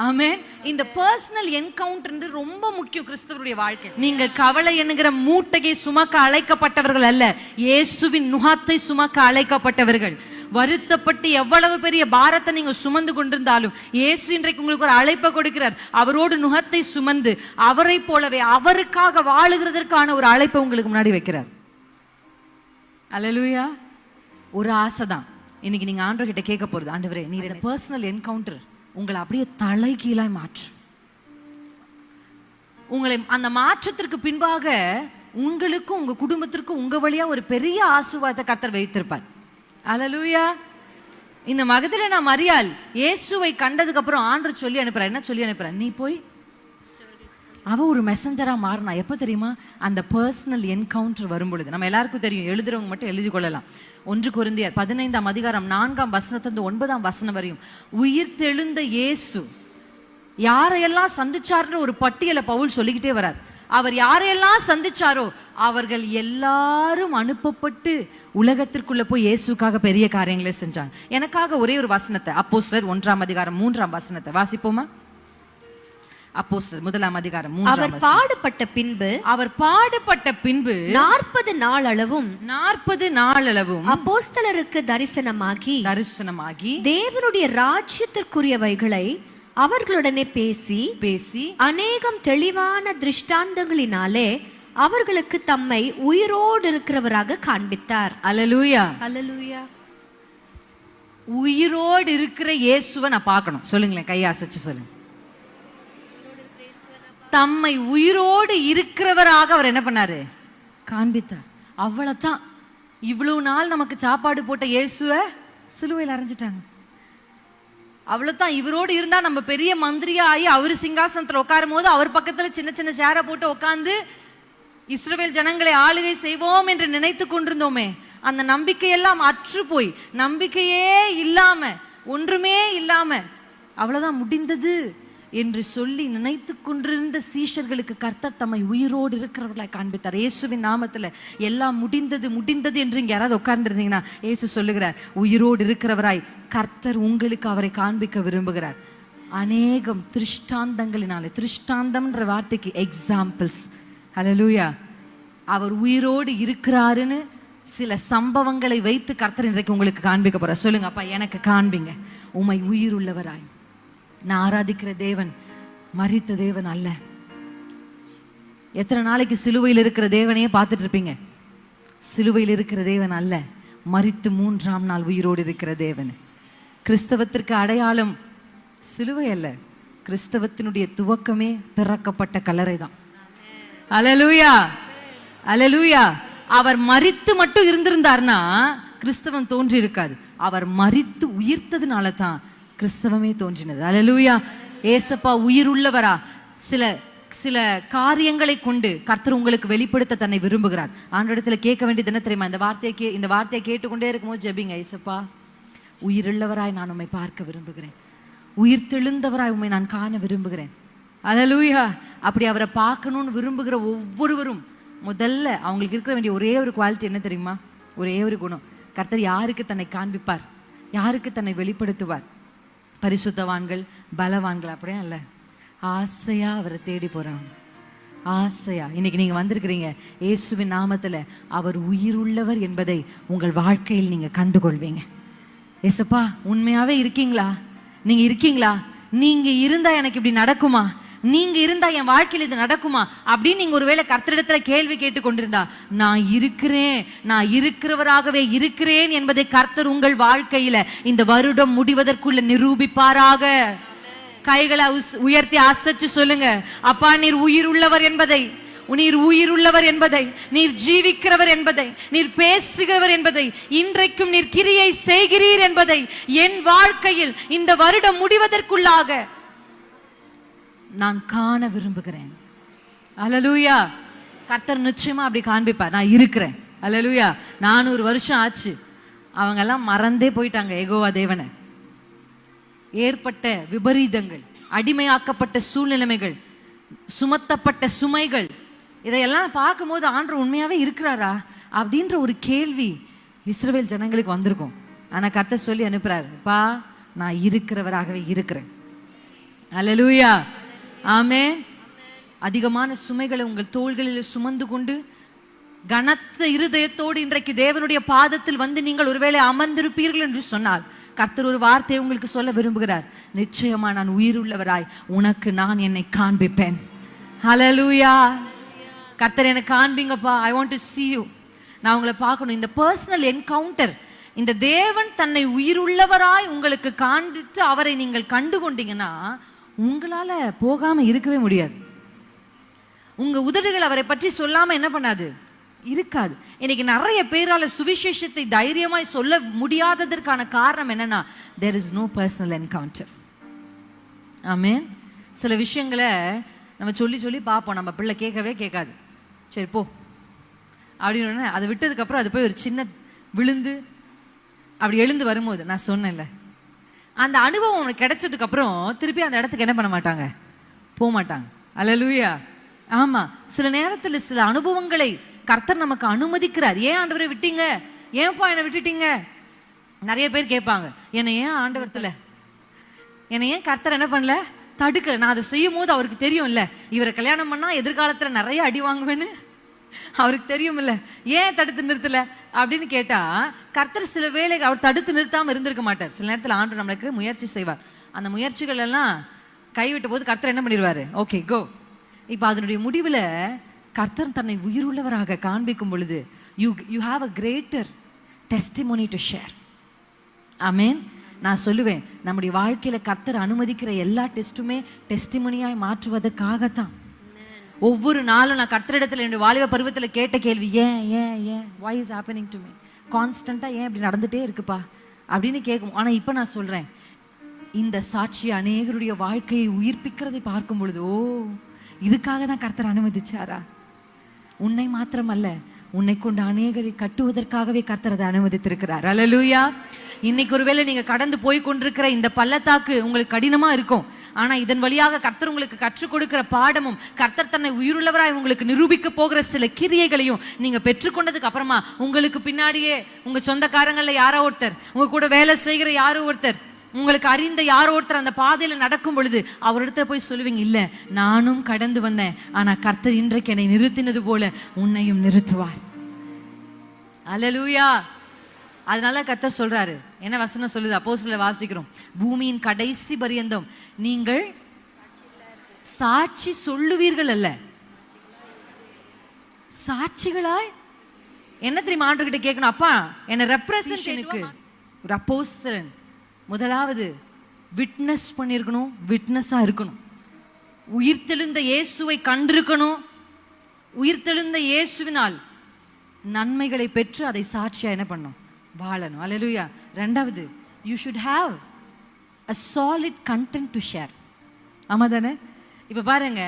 Amen. இந்த பர்சனல் என்கவுண்டர் ரொம்ப முக்கியம் கிறிஸ்தவருடைய வாழ்க்கை. நீங்க கவலை என்கிற மூட்டையை சுமக்க அழைக்கப்பட்டவர்கள் அல்ல, இயேசுவின் நுகத்தை சுமக்க அழைக்கப்பட்டவர்கள். வருத்தப்பட்டு எவ்வளவு பெரிய பாரத்தை நீங்க சுமந்து கொண்டிருந்தாலும் இயேசு இன்றைக்கு உங்களுக்கு ஒரு அழைப்பை கொடுக்கிறார். அவரோடு நுகத்தை சுமந்து அவரை போலவே அவருக்காக வாழுகிறதற்கான ஒரு அழைப்பை உங்களுக்கு முன்னாடி வைக்கிறார். அல்லேலூயா. ஒரு ஆசைதான் இன்னைக்கு நீங்க ஆண்டவர்கிட்ட கேட்க போறது, ஆண்டவரே நீர் இந்த பர்சனல் என்கவுண்டர் உங்களை அப்படியே தலைகீழாய் மாற்று. உங்களை அந்த மாற்றத்திற்கு பின்பாக உங்களுக்கும் உங்க குடும்பத்திற்கும் உங்க வழியா ஒரு பெரிய ஆசீர்வாதத்தை கர்த்தர் வைத்திருப்பார். அல்லேலூயா. இந்த மகதலேனா மரியாள் இயேசுவை கண்டதுக்கு அப்புறம் ஆண்டவர் சொல்லி அனுப்புறார். என்ன சொல்லி அனுப்புறார்? நீ போய். அவ ஒரு மெசஞ்சரா மாறினா எப்ப தெரியுமா? அந்த பர்சனல் என்கவுண்டர் வரும் பொழுது. நம்ம எல்லாருக்கும் தெரியும், எழுதுறவங்க மட்டும் எழுதி கொள்ளலாம். 1 கொரிந்தியர் 15ஆம் அதிகாரம் 4ஆம் வசனத்திலிருந்து 9ஆம் வசனம் வரையும் உயிர் தெழுந்த இயேசு யாரையெல்லாம் சந்திச்சார்னு ஒரு பட்டியலை பவுல் சொல்லிக்கிட்டே வரார். அவர் யாரையெல்லாம் சந்திச்சாரோ அவர்கள் எல்லாரும் அனுப்பப்பட்டு உலகத்திற்குள்ள போய் இயேசுக்காக பெரிய காரியங்களை செஞ்சாங்க. எனக்காக ஒரே ஒரு வசனத்தை, அப்போஸ்தலர் 1ஆம் அதிகாரம் 3ஆம் வசனத்தை வாசிப்போமா? அப்போஸ்தலர் 1ஆம் அதிகாரம் 3ஆம் அவர் பாடுபட்ட பின்பு 40 நாளளவும் அப்போஸ்தலருக்கு தரிசனமாகி தேவனுடைய ராஜ்யத்திற்குரியவைகளை அவர்களுடனே பேசி அநேகம் தெளிவான திருஷ்டாந்தங்களினாலே அவர்களுக்கு தம்மை உயிரோடு இருக்கிறவராக காண்பித்தார். அல்லேலூயா. அல்லேலூயா. உயிரோடு இருக்கிற இயேசுவை நான் பார்க்கணும். சொல்லுங்களேன், கையை அசைச்சு சொல்லுங்க. தம்மை உயிரோடு இருக்கிறவராக அவர் என்ன பண்ணாரு? காண்பித்தார். அவ்வளவுதான். இவ்வளவு நாள் நமக்கு சாப்பாடு போட்ட இயேசுவை சிலுவையில் அறைஞ்சிட்டாங்க. அவ்வளவுதான். இவரோடு இருந்தா நம்ம பெரிய மந்திரியா ஆகி அவரு சிங்காசனத்துல உட்காரும் போது அவர் பக்கத்துல சின்ன சின்ன சேரை போட்டு உட்கார்ந்து இஸ்ரவேல் ஜனங்களை ஆளுகை செய்வோம் என்று நினைத்து கொண்டிருந்தோமே, அந்த நம்பிக்கையெல்லாம் அற்று போய் நம்பிக்கையே இல்லாம ஒன்றுமே இல்லாம அவ்வளவுதான் முடிந்தது என்று சொல்லி நினைத்து கொண்டிருந்த சீஷர்களுக்கு கர்த்தர் தம்மை உயிரோடு இருக்கிறவர்களாய் காண்பித்தார். இயேசுவின் நாமத்துல எல்லாம் முடிந்தது முடிந்தது என்று இங்க யாராவது உட்கார்ந்துருந்தீங்கன்னா இயேசு சொல்லுகிறார், உயிரோடு இருக்கிறவராய் கர்த்தர் உங்களுக்கு அவரை காண்பிக்க விரும்புகிறார். அநேகம் திருஷ்டாந்தங்களினாலே, திருஷ்டாந்தம்ன்ற வார்த்தைக்கு எக்ஸாம்பிள்ஸ். அல்லேலூயா. அவர் உயிரோடு இருக்கிறாருன்னு சில சம்பவங்களை வைத்து கர்த்தர் இன்றைக்கு உங்களுக்கு காண்பிக்க போறார். சொல்லுங்க, அப்பா எனக்கு காண்பிங்க உம்மை உயிர் உள்ளவராய். நான் ஆராதிக்கிற தேவன் மரித்த தேவன் அல்ல. எத்தனை நாளைக்கு சிலுவையில் இருக்கிற தேவனையே பார்த்துட்டு இருப்பீங்க? சிலுவையில் இருக்கிற தேவன் அல்ல, மரித்து 3ஆம் நாள் உயிரோடு இருக்கிற தேவன். கிறிஸ்தவத்திற்கு அடையாளம் சிலுவை அல்ல, கிறிஸ்தவத்தினுடைய துவக்கமே திறக்கப்பட்ட கல்லறை தான். அல்லேலூயா. அல்லேலூயா. அவர் மரித்து மட்டும் இருந்திருந்தார்னா கிறிஸ்தவம் தோன்றி இருக்காது. அவர் மரித்து உயிர்த்ததுனால தான் கிறிஸ்தவமே தோன்றினது. அல்லேலூயா. ஏசப்பா உயிர் உள்ளவரா? சில காரியங்களை கொண்டு கர்த்தர் உங்களுக்கு வெளிப்படுத்த தன்னை விரும்புகிறார். ஆண்டவரிடத்துல கேட்க வேண்டியது என்ன தெரியுமா? இந்த வார்த்தையை கேட்டுக்கொண்டே இருக்கும்போது ஜெபிங்க, ஏசப்பா உயிருள்ளவராய் நான் உம்மை பார்க்க விரும்புகிறேன், உயிர் தெழுந்தவராய் உம்மை நான் காண விரும்புகிறேன். அல்லேலூயா. அப்படி அவரை பார்க்கணும்னு விரும்புகிற ஒவ்வொருவரும் முதல்ல அவங்களுக்கு இருக்க வேண்டிய ஒரே ஒரு குவாலிட்டி என்ன தெரியுமா? ஒரே ஒரு குணம். கர்த்தர் யாருக்கு தன்னை காண்பிப்பார், யாருக்கு தன்னை வெளிப்படுத்துவார்? பரிசுத்தவான்கள், பலவான்கள் அப்படியே அல்ல, ஆசையா அவரை தேடி போறாங்க. ஆசையா. இன்னைக்கு நீங்க வந்திருக்கிறீங்க இயேசுவின் நாமத்துல அவர் உயிருள்ளவர் என்பதை உங்கள் வாழ்க்கையில் நீங்க கண்டுகொள்வீங்க. ஏசப்பா உண்மையாவே இருக்கீங்களா? நீங்க இருக்கீங்களா? நீங்க இருந்தா எனக்கு இப்படி நடக்குமா? நீங்க இருந்தா என் வாழ்க்கையில் இது நடக்குமா அப்படின்னு நீங்க ஒருவேளை கர்த்தரிடத்துல கேள்வி கேட்டு கொண்டிருந்தா, நான் இருக்கிறேன், நான் இருக்கிறவராகவே இருக்கிறேன் என்பதை கர்த்தர் உங்கள் வாழ்க்கையில இந்த வருடம் முடிவதற்குள்ள நிரூபிப்பாராக. கைகளை உயர்த்தி அசைச்சு சொல்லுங்க, அப்பா நீர் உயிர் உள்ளவர் என்பதை, நீர் உயிர் உள்ளவர் என்பதை, நீர் ஜீவிக்கிறவர் என்பதை, நீர் பேசுகிறவர் என்பதை, இன்றைக்கும் நீர் கிரியை செய்கிறீர் என்பதை என் வாழ்க்கையில் இந்த வருடம் முடிவதற்குள்ளாக நான் காண விரும்புகிறேன். அல்லேலூயா. கர்த்தர் நிச்சயமா அப்படி காண்பிப்பார். நான் இருக்கிறேன். அல்லேலூயா. 400 வருஷம் ஆச்சு, அவங்க எல்லாம் மறந்தே போயிட்டாங்க யெகோவா தேவனை. ஏற்பட்ட விபரீதங்கள், அடிமையாக்கப்பட்ட சூழ்நிலைமைகள், சுமத்தப்பட்ட சுமைகள், இதையெல்லாம் பார்க்கும்போது ஆண்டவர் உண்மையாவே இருக்கிறாரா அப்படின்ற ஒரு கேள்வி இஸ்ரவேல் ஜனங்களுக்கு வந்திருக்கும். ஆனா கர்த்தர் சொல்லி அனுப்புறாரு, பா நான் இருக்கிறவராகவே இருக்கிறேன். அல்லேலூயா, ஆமென். அதிகமான சுமைகளை உங்கள் தோள்களில் சுமந்து கொண்டு கனத்த இருதயத்தோடு இன்றைக்கு தேவனுடைய பாதத்தில் வந்து நீங்கள் ஒருவேளை அமர்ந்திருப்பீர்கள் என்று சொன்னால் கர்த்தர் ஒரு வார்த்தையை உங்களுக்கு சொல்ல விரும்புகிறார். நிச்சயமா நான் உயிருள்ளவராய் உனக்கு நான் என்னை காண்பிப்பேன். ஹல்லேலூயா. கர்த்தர் எனக்கு காண்பிங்கப்பா, I want to see you. நான் உங்களை பார்க்கணும். இந்த பர்சனல் என்கவுண்டர், இந்த தேவன் தன்னை உயிருள்ளவராய் உங்களுக்கு காண்பித்து அவரை நீங்கள் கண்டு கொண்டீங்கன்னா உங்களால போகாம இருக்கவே முடியாது. உங்க உதடுகள் அவரை பற்றி சொல்லாம என்ன பண்ணாது, இருக்காது. இன்னைக்கு நிறைய பேரால சுவிசேஷத்தை தைரியமாய் சொல்ல முடியாததற்கான காரணம் என்னன்னா, there is no personal encounter. ஆமென். சில விஷயங்களை நம்ம சொல்லி சொல்லி பார்ப்போம், நம்ம பிள்ளை கேட்கவே கேட்காது. சரி போ அப்படின்னு அதை விட்டதுக்கு அப்புறம் அது போய் ஒரு சின்ன விழுந்து அப்படி எழுந்து வரும்போது, நான் சொன்னேன்ல, அந்த அனுபவம் உனக்கு கிடைச்சதுக்கு அப்புறம் திருப்பி அந்த இடத்துக்கு என்ன பண்ண மாட்டாங்க, போக மாட்டாங்க. அல்லேலூயா. ஆமா, சில நேரத்தில் சில அனுபவங்களை கர்த்தர் நமக்கு அனுமதிக்கிறார். ஏன் ஆண்டவரை விட்டீங்க, ஏன்பா என்னை விட்டுட்டீங்க? நிறைய பேர் கேட்பாங்க, என்னை ஏன் ஆண்டவரத்துல, என்னை ஏன் கர்த்தர் என்ன பண்ணல, தடுக்கல. நான் அதை செய்யும் போது அவருக்கு தெரியும்ல, இவரை கல்யாணம் பண்ணா எதிர்காலத்துல நிறைய அடி வாங்குவேன்னு அவருக்கு தெரியும்ல, ஏன் தடுத்து நிறுத்தல அப்படின்னு கேட்டா, கர்த்தர் சில வேளை அவர் தடுத்து நிறுத்தாம இருந்திருக்க மாட்டார். சில நேரத்தில் ஆண்டவர் நம்மளுக்கு முயற்சி செய்வார். அந்த முயற்சிகள் எல்லாம் கைவிட்ட போது கர்த்தர் என்ன பண்ணிடுவாரு, ஓகே கோ. இப்ப அதனுடைய முடிவுல கர்த்தர் தன்னை உயிருள்ளவராக காண்பிக்கும் பொழுது you have a greater testimony to share. ஆமென். நான் சொல்லுவேன், நம்முடைய வாழ்க்கையில கர்த்தர் அனுமதிக்கிற எல்லா டெஸ்ட்டுமே டெஸ்டிமோனியாய் மாற்றுவதற்காகத்தான். ஒவ்வொரு நாளும் நான் கர்த்தரிடத்துல என்னுடைய வாலிப பருவத்துல கேட்ட கேள்வி, ஏன் ஏன் ஏன் why is happening to me, கான்ஸ்டன்டா ஏன் இப்படி நடந்துட்டே இருக்குப்பா அப்படின்னு கேட்கும். ஆனா இப்ப நான் சொல்றேன், இந்த சாட்சி அநேகருடைய வாழ்க்கையை உயிர்ப்பிக்கிறதை பார்க்கும் பொழுது, ஓ இதுக்காக தான் கர்த்தர் அனுமதிச்சாரா? உன்னை மாத்திரமல்ல, உன்னை கொண்டு அநேகரை கட்டுவதற்காகவே கர்த்தர் அதை அனுமதித்திருக்கிறார். அல்லேலூயா. இன்னைக்கு ஒருவேளை நீங்க கடந்து போய் கொண்டிருக்கிற இந்த பள்ளத்தாக்கு உங்களுக்கு கடினமா இருக்கும். ஆனா இதன் வழியாக கர்த்தர் உங்களுக்கு கற்றுக் கொடுக்கிற பாடமும், கர்த்தர் தன்னை உயிருள்ளவராய் உங்களுக்கு நிரூபிக்க போகிற சில கிரியைகளையும் நீங்க பெற்றுக்கொண்டதுக்கு அப்புறமா உங்களுக்கு பின்னாடியே உங்க சொந்தக்காரங்கள்ல யாரோ ஒருத்தர், உங்க கூட வேலை செய்கிற யாரோ ஒருத்தர், உங்களுக்கு அறிந்த யாரோ ஒருத்தர் அந்த பாதையில நடக்கும் பொழுது அவரிடத்துல போய் சொல்லுவீங்க, இல்ல நானும் கடந்து வந்தேன், ஆனா கர்த்தர் இன்றைக்கு என்னை நிறுத்தினது போல உன்னையும் நிறுத்துவார். அல்லேலூயா. அதனால கர்த்தர் சொல்றாரு, என்ன வசனம் சொல்லுது, அப்போஸ்தலர் வாசிக்கிறோம், பூமியின் கடைசி பரியந்தம் நீங்கள் சாட்சி சொல்லுவீர்கள் அல்ல, சாட்சிகளாய். என்ன தெரியுமா ஆண்டவர்கிட்ட கேட்கணும், அப்பா என்ன ரெப்ரசன்ட், எனக்கு ஒரு அப்போஸ்தலன் முதலாவது விட்னஸ் பண்ணிருக்கணும், விட்னஸா இருக்கணும், உயிர்த்தெழுந்த இயேசுவை கண்டிருக்கணும், உயிர்த்தெழுந்த இயேசுவினால் நன்மைகளை பெற்று அதை சாட்சியா என்ன பண்ணும், வாழணும். அல்லேலூயா. ரெண்டாவது, you should have a solid content to share. ஆமா தானே? இப்ப பாருங்க,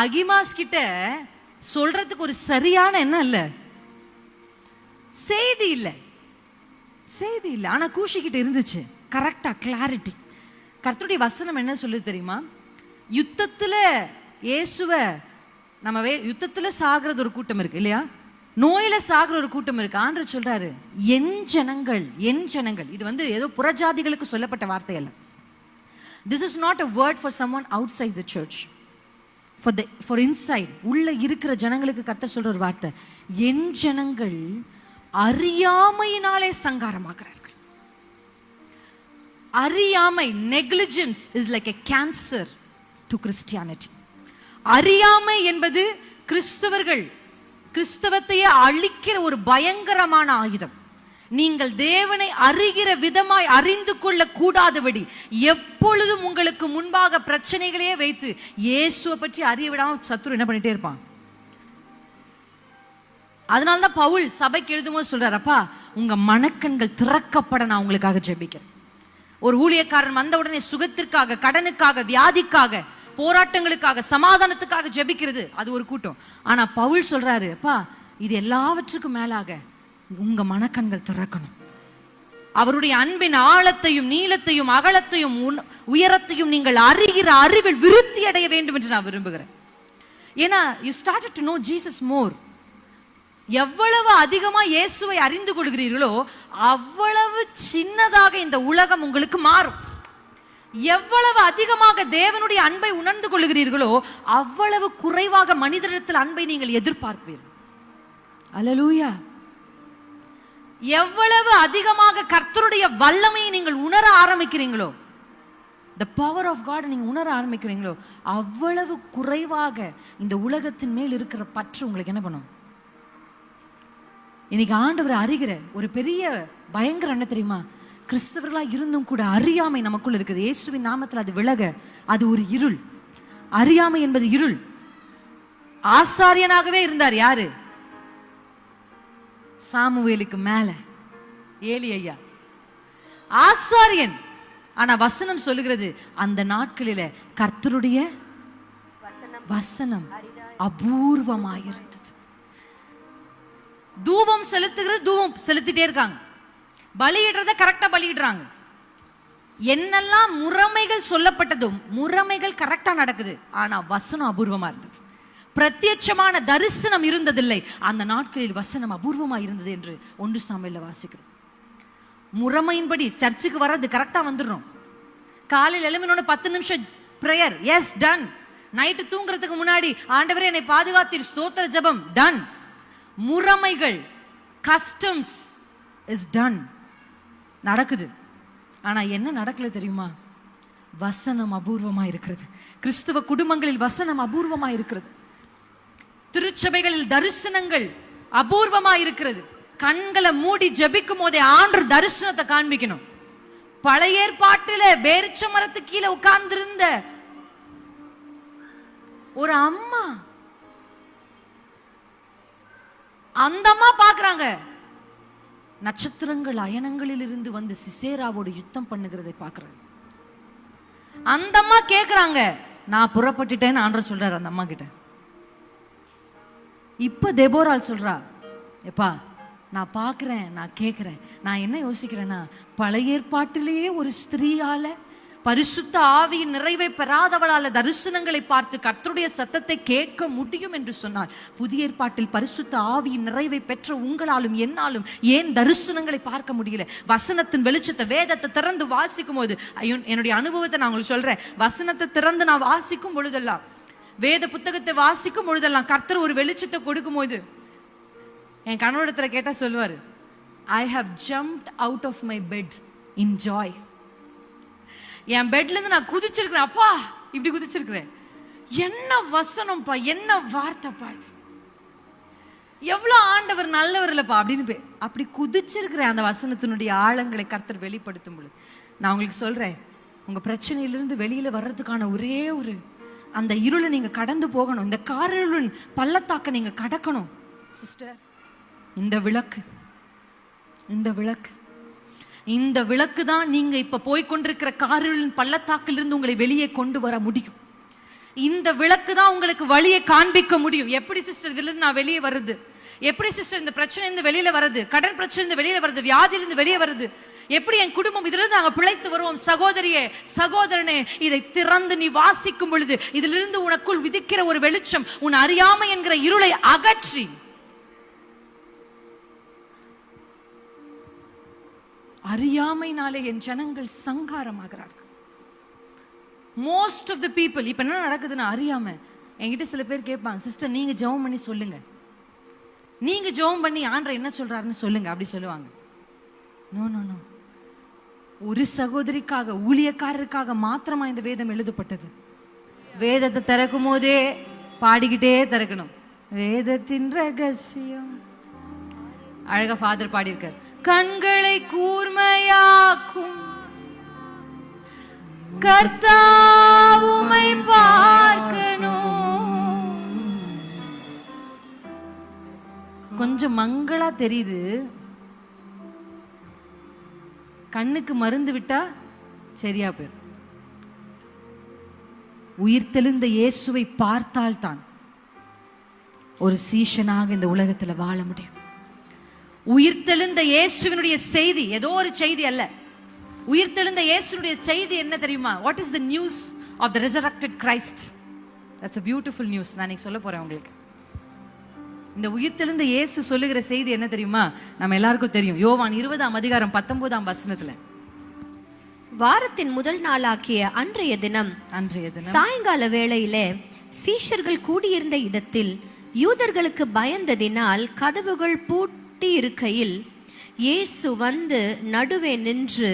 அகிமாஸ் கிட்ட சொல்றதுக்கு ஒரு சரியான என்ன இல்ல, செய்தி இல்ல, செய்தி இல்ல. ஆனா கூஷி கிட்ட இருந்துச்சு கரெக்டா கிளாரிட்டி. கர்த்தருடைய வசனம் என்ன சொல்லுது தெரியுமா, யுத்தத்துல இயேசுவ நம்ம யுத்தத்துல சாகிறது ஒரு கூட்டம் இருக்கு இல்லையா, நோயில சாகிற ஒரு கூட்டம் இருக்கு. ஆண்டவர் சொல்றாரு, என் ஜனங்கள், என் ஜனங்கள். இது வந்து ஏதோ புறஜாதிகளுக்கு சொல்லப்பட்ட வார்த்தை அல்ல. This is not a word for someone outside the church. For inside, உள்ள இருக்கிற ஜனங்களுக்கு கர்த்தர் சொல்ற ஒரு வார்த்தை, என் ஜனங்கள் அறியாமையினாலே சங்காரமாகிறார்கள். அறியாமை, negligence is like a cancer to Christianity. அறியாமை என்பது கிறிஸ்தவர்கள் கிறிஸ்தவத்தையே அழிக்கிற ஒரு பயங்கரமான ஆயுதம். நீங்கள் தேவனை அறிகிற விதமாய் அறிந்து கொள்ள கூடாதபடி எப்பொழுதும் உங்களுக்கு முன்பாக பிரச்சனைகளையே வைத்து இயேசுவை பற்றி அறிய விடாம சத்துரு என்ன பண்ணிட்டே இருப்பான். அதனாலதான் பவுல் சபைக்கு எழுதும்போது சொல்றாரு, அப்பா உங்க மனக்கண்கள் திறக்கப்பட நான் உங்களுக்காக ஜெபிக்கிறேன். ஒரு ஊழியக்காரன் வந்த உடனே சுகத்திற்காக, கடனுக்காக, வியாதிக்காக, போராட்டங்களுக்காக, சமாதானத்துக்காக ஜெபிக்கிறது அது ஒரு கூட்டம். ஆனா பவுல் சொல்றாரு, அப்பா இது எல்லாவற்றுக்கும் மேலாக உங்க மனக்கண்கள் திறக்கணும். அவருடைய அன்பின் ஆழத்தையும் நீளத்தையும் அகலத்தையும் உயரத்தையும் நீங்கள் அறிகிற அறிவில் விருத்தி அடைய வேண்டும் என்று நான் விரும்புகிறேன். ஏன்னா you started to know Jesus more. எவ்வளவு அதிகமா இயேசுவை அறிந்து கொள்கிறீர்களோ அவ்வளவு சின்னதாக இந்த உலகம் உங்களுக்கு மாறும். எவ்வளவு அதிகமாக தேவனுடைய அன்பை உணர்ந்து கொள்கிறீர்களோ அவ்வளவு குறைவாக மனிதனிடத்தில் அன்பை நீங்கள் எதிர்பார்ப்பீர்கள். அல்லேலூயா. எவ்வளவு அதிகமாக கர்த்தருடைய வல்லமையை நீங்கள் உணர ஆரம்பிக்கிறீங்களோ, the power of God நீங்க உணர ஆரம்பிக்கிறீங்களோ அவ்வளவு குறைவாக இந்த உலகத்தின் மேல் இருக்கிற பற்று உங்களுக்கு என்ன பண்ணும்? இன்னைக்கு ஆண்டவரை அறிகிற ஒரு பெரிய பயங்கரம் என்ன தெரியுமா? கிறிஸ்தவர்களா இருந்தும் கூட அறியாமை நமக்குள்ள இருக்குது. இயேசுவின் நாமத்தில் அது விலக. அது ஒரு இருள். அறியாமை என்பது இருள். ஆசாரியனாகவே இருந்தார் யாரு? சாமுவேலுக்கு மேல ஏலி ஐயா ஆசாரியன். ஆனா வசனம் சொல்லுகிறது அந்த நாட்களில கர்த்தருடைய வசனம் அபூர்வமாயிருந்தது. தூபம் செலுத்துகிறது, தூபம் செலுத்திட்டே இருக்காங்க. பலியிடுறத கரெக்டா பலியிடுறாங்க. என்னெல்லாம் முறைமைகள் சொல்லப்பட்டதும் முறைமைகள் கரெக்டா நடக்குது. ஆனா வசனம் அபூர்வமா இருந்தது. பிரத்யட்சமான தரிசனம் இருந்ததில்லை. அந்த நாட்களில் வசனம் அபூர்வமா இருந்தது என்று 1 சாமுவேல்ல வாசிக்கிறோம். முறைமையின்படி சர்ச்சுக்கு வர்றது கரெக்டா வந்துடுறோம். காலையில் எழும்பினோட 10 நிமிஷம் பிரேயர், எஸ் டன். நைட்டு தூங்குறதுக்கு முன்னாடி ஆண்டவரே என்னை பாதுகாத்தீர் ஸ்தோத்திர ஜெபம், டன். முறைமைகள், கஸ்டம்ஸ் இஸ் டன், நடக்குது. ஆனா என்ன நடக்கல தெரியுமா? வசனம் அபூர்வமா இருக்கிறது. கிறிஸ்துவ குடும்பங்களில் வசனம் அபூர்வமா இருக்கிறது. திருச்சபைகளில் தரிசனங்கள் அபூர்வமா இருக்கிறது. கண்களை மூடி ஜெபிக்கும் போதே ஆண்டவர் தரிசனத்தை காண்பிக்கணும். பழைய ஏற்பாட்டில பேரிச்ச மரத்துக்கு கீழே உட்கார்ந்திருந்த ஒரு அம்மா, அந்த அம்மா பாக்குறாங்க நட்சத்திரங்கள் அயனங்களில் இருந்து வந்து சிசேராவோடு யுத்தம் பண்ணுகிறதை பாக்குறாங்க. அந்த அம்மா கேக்குறாங்க, நான் புறப்பட்டுட்டேன்னு ஆண்டவர் சொல்றாரு அந்த அம்மா கிட்ட. இப்ப தெபோரால் சொல்றா, எப்பா நான் பாக்குறேன், நான் கேட்கிறேன். நான் என்ன யோசிக்கிறேன்னா, பழைய ஏற்பாட்டிலேயே ஒரு ஸ்திரீயால பரிசுத்த ஆவியின் நிறைவை பெறாதவளால தரிசனங்களை பார்த்து கர்த்தருடைய சத்தத்தை கேட்க முடியும் என்று சொன்னால், புதிய ஏற்பாட்டில் பரிசுத்த ஆவியின் நிறைவை பெற்ற உங்களாலும் என்னாலும் ஏன் தரிசனங்களை பார்க்க முடியல? வசனத்தின் வெளிச்சத்தை, வேதத்தை திறந்து வாசிக்கும் போது, ஐயோ என்னுடைய அனுபவத்தை நான் உங்களுக்கு சொல்றேன். வசனத்தை திறந்து நான் வாசிக்கும் பொழுதெல்லாம், வேத புத்தகத்தை வாசிக்கும் பொழுதெல்லாம் கர்த்தர் ஒரு வெளிச்சத்தை கொடுக்கும் போது என் கணவரிடத்துல கேட்டா சொல்லுவாரு, I have jumped out of my bed in joy. என் பெட்ல இருந்து நான் குதிச்சிருக்கிறேன். அப்பா இப்படி குதிச்சிருக்கிறேன். என்ன வசனம்ப்பா, என்ன வார்த்தைப்பா, எவ்வளவு ஆண்டவர் நல்லவர் இல்லப்பா அப்படின்னு அப்படி குதிச்சிருக்கிறேன். அந்த வசனத்தினுடைய ஆழங்களை கர்த்தர் வெளிப்படுத்தும் பொழுது நான் உங்களுக்கு சொல்றேன், உங்க பிரச்சனையிலிருந்து வெளியில வர்றதுக்கான ஒரே ஒரு அந்த இருளை நீங்க கடந்து போகணும். இந்த காரிருளின் பள்ளத்தாக்க நீங்க கடக்கணும். சிஸ்டர், இந்த விளக்கு, இந்த விளக்கு, இந்த விளக்கு தான் நீங்க இப்ப போய்கொண்டிருக்கிற காரிருளின் பள்ளத்தாக்கில் இருந்து உங்களை வெளியே கொண்டு வர முடியும். இந்த விளக்கு தான் உங்களுக்கு வழியை காண்பிக்க முடியும். எப்படி சிஸ்டர் இதுல இருந்து நான் வெளியே வருது? எப்படி சிஸ்டர் இந்த பிரச்சனை இருந்து வெளியில வருது? கடன் பிரச்சனை இருந்து வெளியில வருது? வியாதியிலிருந்து வெளியே வருது? எப்படி என் குடும்பம் இதிலிருந்து நாங்க பிழைத்து வருவோம்? சகோதரியே, சகோதரனே, இதை திறந்து நீ வாசிக்கும் பொழுது இதிலிருந்து உனக்குள் விதிக்கிற ஒரு வெளிச்சம் உன் அறியாமை என்கிற இருளை அகற்றி, அறியாமைனாலே என் ஜனங்கள் சங்காரமாகிறார்கள். மோஸ்ட் ஆஃப் தி பீப்புள் இப்ப என்ன நடக்குதுன்னா, அறியாம என்கிட்ட சில பேர் கேட்பாங்க, சிஸ்டர் நீங்க ஜெபம் பண்ணி சொல்லுங்க, நீங்க ஜெபம் பண்ணி ஆண்டவர் என்ன சொல்றாருன்னு சொல்லுங்க, அப்படி சொல்லுவாங்க. நோ நோ நோ, ஒரு சகோதரிக்காக, ஊழியக்காரருக்காக மாத்திரமா இந்த வேதம் எழுதப்பட்டது. வேதத்தை திறக்கும் போதே பாடிக்கிட்டே திறக்கணும். வேதத்தின் ரகசியம், அழகா ஃபாதர் பாடியிருக்கார். கண்களை கூர்மையாக்கும் கர்த்தாவுமை பார்க்கணும். கொஞ்சம் மங்களா தெரியுது, கண்ணுக்கு மருந்து விட்டா சரியா போயிடும். உயிர் தெளிந்த இயேசுவை பார்த்தால் தான் ஒரு சீஷனாக இந்த உலகத்துல வாழ முடியும். உயிர்த்தெழுந்த இயேசுவினுடைய செய்தி ஏதோ ஒரு செய்தி அல்ல. உயிர்த்தெழுந்த இயேசுவினுடைய செய்தி என்ன தெரியுமா? What is the news of the resurrected Christ? That's a beautiful news. நான் இன்னைக்கு சொல்ல போறேன் உங்களுக்கு. இந்த உயிர்த்தெழுந்த இயேசு சொல்லுகிற செய்தி என்ன தெரியுமா? நம்ம எல்லாருக்கும் தெரியும். யோவான் 20:19 வாரத்தின் முதல் நாளாகிய அன்றைய தினம் சாயங்கால வேளையிலே சீஷர்கள் கூடியிருந்த இடத்தில் யூதர்களுக்கு பயந்ததினால் கதவுகள் பூட்டி இருக்கையில் இயேசு வந்து நடுவே நின்று,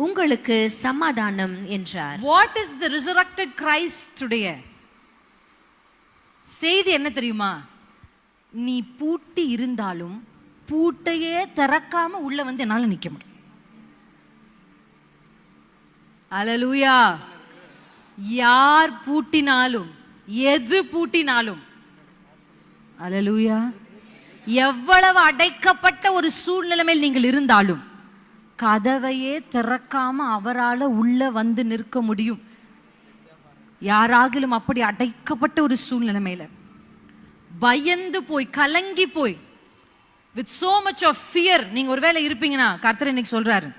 உங்களுக்கு சமாதானம் என்றார். What is the resurrected Christ today? செய்தி என்ன தெரியுமா? நீ பூட்டி இருந்தாலும் பூட்டையே திறக்காம உள்ள வந்து என்னால நிக்க முடியும். அல்லேலூயா. யார் பூட்டினாலும் எது பூட்டினாலும், அல்லேலூயா, எவ்வளவு அடைக்கப்பட்ட ஒரு சூழ்நிலையில் நீங்கள் இருந்தாலும் கதவையே திறக்காம அவரால் உள்ள வந்து நிற்க முடியும். யாராகிலும் அப்படி அடைக்கப்பட்ட ஒரு சூழ்நிலையில பயந்து போய் கலங்கி போய் with so much of fear நீங்க ஒருவேளை இருப்பீங்கன்னா, கர்த்தர் இன்னைக்கு சொல்றாரு,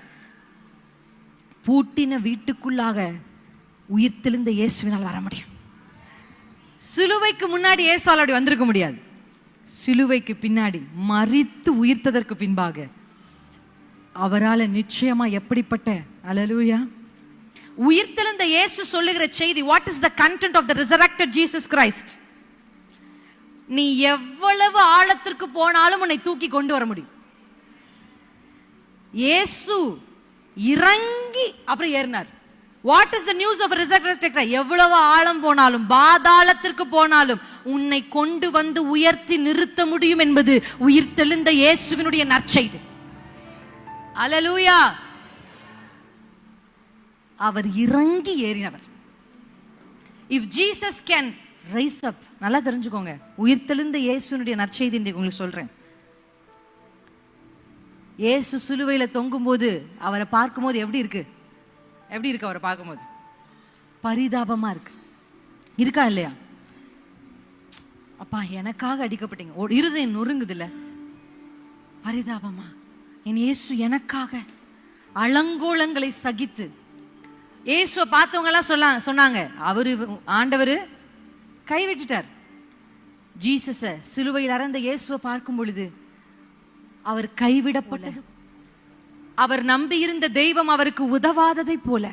பூட்டின வீட்டுக்குள்ளாக உயிர்த்தெழுந்த இயேசுவினால் வர முடியும். சிலுவைக்கு முன்னாடி இயேசுவால் அப்படி வந்திருக்க முடியாது. சிலுவைக்கு பின்னாடி மரித்து உயிர்த்ததற்கு பின்பாக அவரால் நிச்சயமா எப்படிப்பட்ட, அல்லேலூயா, உயிர்த்தெழுந்த இயேசு சொல்லுகிற செய்தி. What is the content of the resurrected Jesus Christ? நீ எவ்வளவு ஆழத்திற்கு போனாலும் உன்னை தூக்கி கொண்டு வர முடியும். இயேசு இறங்கி அப்புறம் ஏறினார். What is the news of resurrected Christ? எவ்வளவு ஆழம் போனாலும் பாதாளத்திற்கு போனாலும் உன்னை கொண்டு வந்து உயர்த்தி நிறுத்த முடியும் என்பது உயிர்த்தெழுந்த இயேசுவினுடைய நற்செய்தி. அல்லேலூயா. அவர் இறங்கி ஏறினவர். இஃப் ஜீசஸ் கேன் ரைஸ் அப், நல்லா தெரிஞ்சுக்கோங்க, உயிர்த்தெழுந்த இயேசுனுடைய நற்செய்தி உங்களுக்கு சொல்றேன். இயேசு சிலுவையில தொங்கும் போது அவரை பார்க்கும்போது எப்படி இருக்கு? எப்படி இருக்கு அவரை பார்க்கும்போது? பரிதாபமா இருக்கு. இருக்கா இல்லையா? அப்பா எனக்காக அடிக்கப்பட்டீங்க, இருதயம் நொறுங்குது இல்ல? பரிதாபமா என் இயேசு எனக்காக அலங்கோலங்களை சகித்து. இயேசுவை பார்த்தவங்க எல்லாம் சொன்னாங்க, அவரு ஆண்டவர் கைவிட்டுட்டார். ஜீசஸ சிலுவையில் அறைந்த இயேசுவை பார்க்கும் பொழுது அவர் கைவிடப்பட்டது, அவர் நம்பி இருந்த தெய்வம் அவருக்கு உதவாததை போல,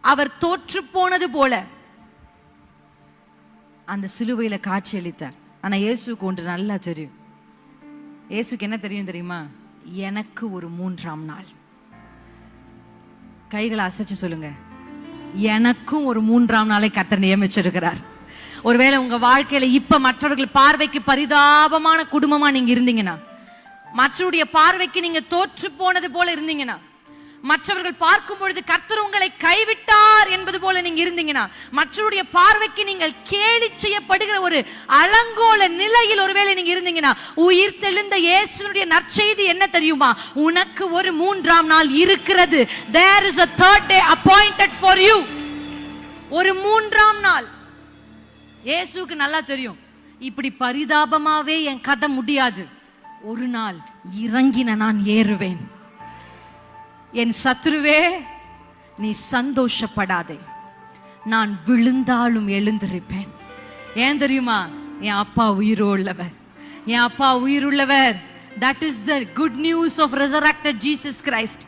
அவர் தோற்று போனது போல அந்த சிலுவையில காட்சி அளித்தார். ஆனா இயேசுக்கு ஒன்று நல்லா தெரியும். இயேசுக்கு என்ன தெரியும் தெரியுமா? எனக்கு ஒரு 3ஆம் நாள். கைகளை அசைச்சு சொல்லுங்க, எனக்கும் ஒரு 3ஆம் நாளை கர்த்தர் நியமிச்சிருக்கிறார். ஒருவேளை உங்க வாழ்க்கையில இப்ப மற்றவர்கள் பார்வைக்கு பரிதாபமான குடும்பமா நீங்க இருந்தீங்கன்னா, மற்றவருடைய பார்வைக்கு நீங்க தோற்று போனது போல இருந்தீங்கன்னா, மற்றவர்கள் பார்க்கும் பொழுது கர்த்தர் உங்களை கைவிட்டார் என்பது போல நீங்க இருந்தீங்கன்னா, மற்றவருடைய பார்வைக்கு நீங்கள் கேலி செய்யப்படுகிற ஒரு அலங்கோல நிலையில் ஒருவேளை நீங்க இருந்தீங்கன்னா, உயிர்த்தெழுந்த இயேசுவினுடைய நற்செய்தி என்ன தெரியுமா? உனக்கு ஒரு 3ஆம் நாள் இருக்கிறது. There is a third day appointed for you. ஒரு 3ஆம் நாள். இயேசுவுக்கு நல்லா தெரியும், இப்படி பரிதாபமாவே என் கதை முடியாது. ஒரு நாள் இறங்கின நான் ஏறுவேன். என் சத்துருவே நீ சந்தோஷப்படாதே, நான் விழுந்தாலும் எழுந்திருப்பேன். ஏன் தெரியுமா? என் அப்பா உயிருள்ளவர், என் அப்பா உயிருள்ளவர். That is the good news of resurrected Jesus Christ.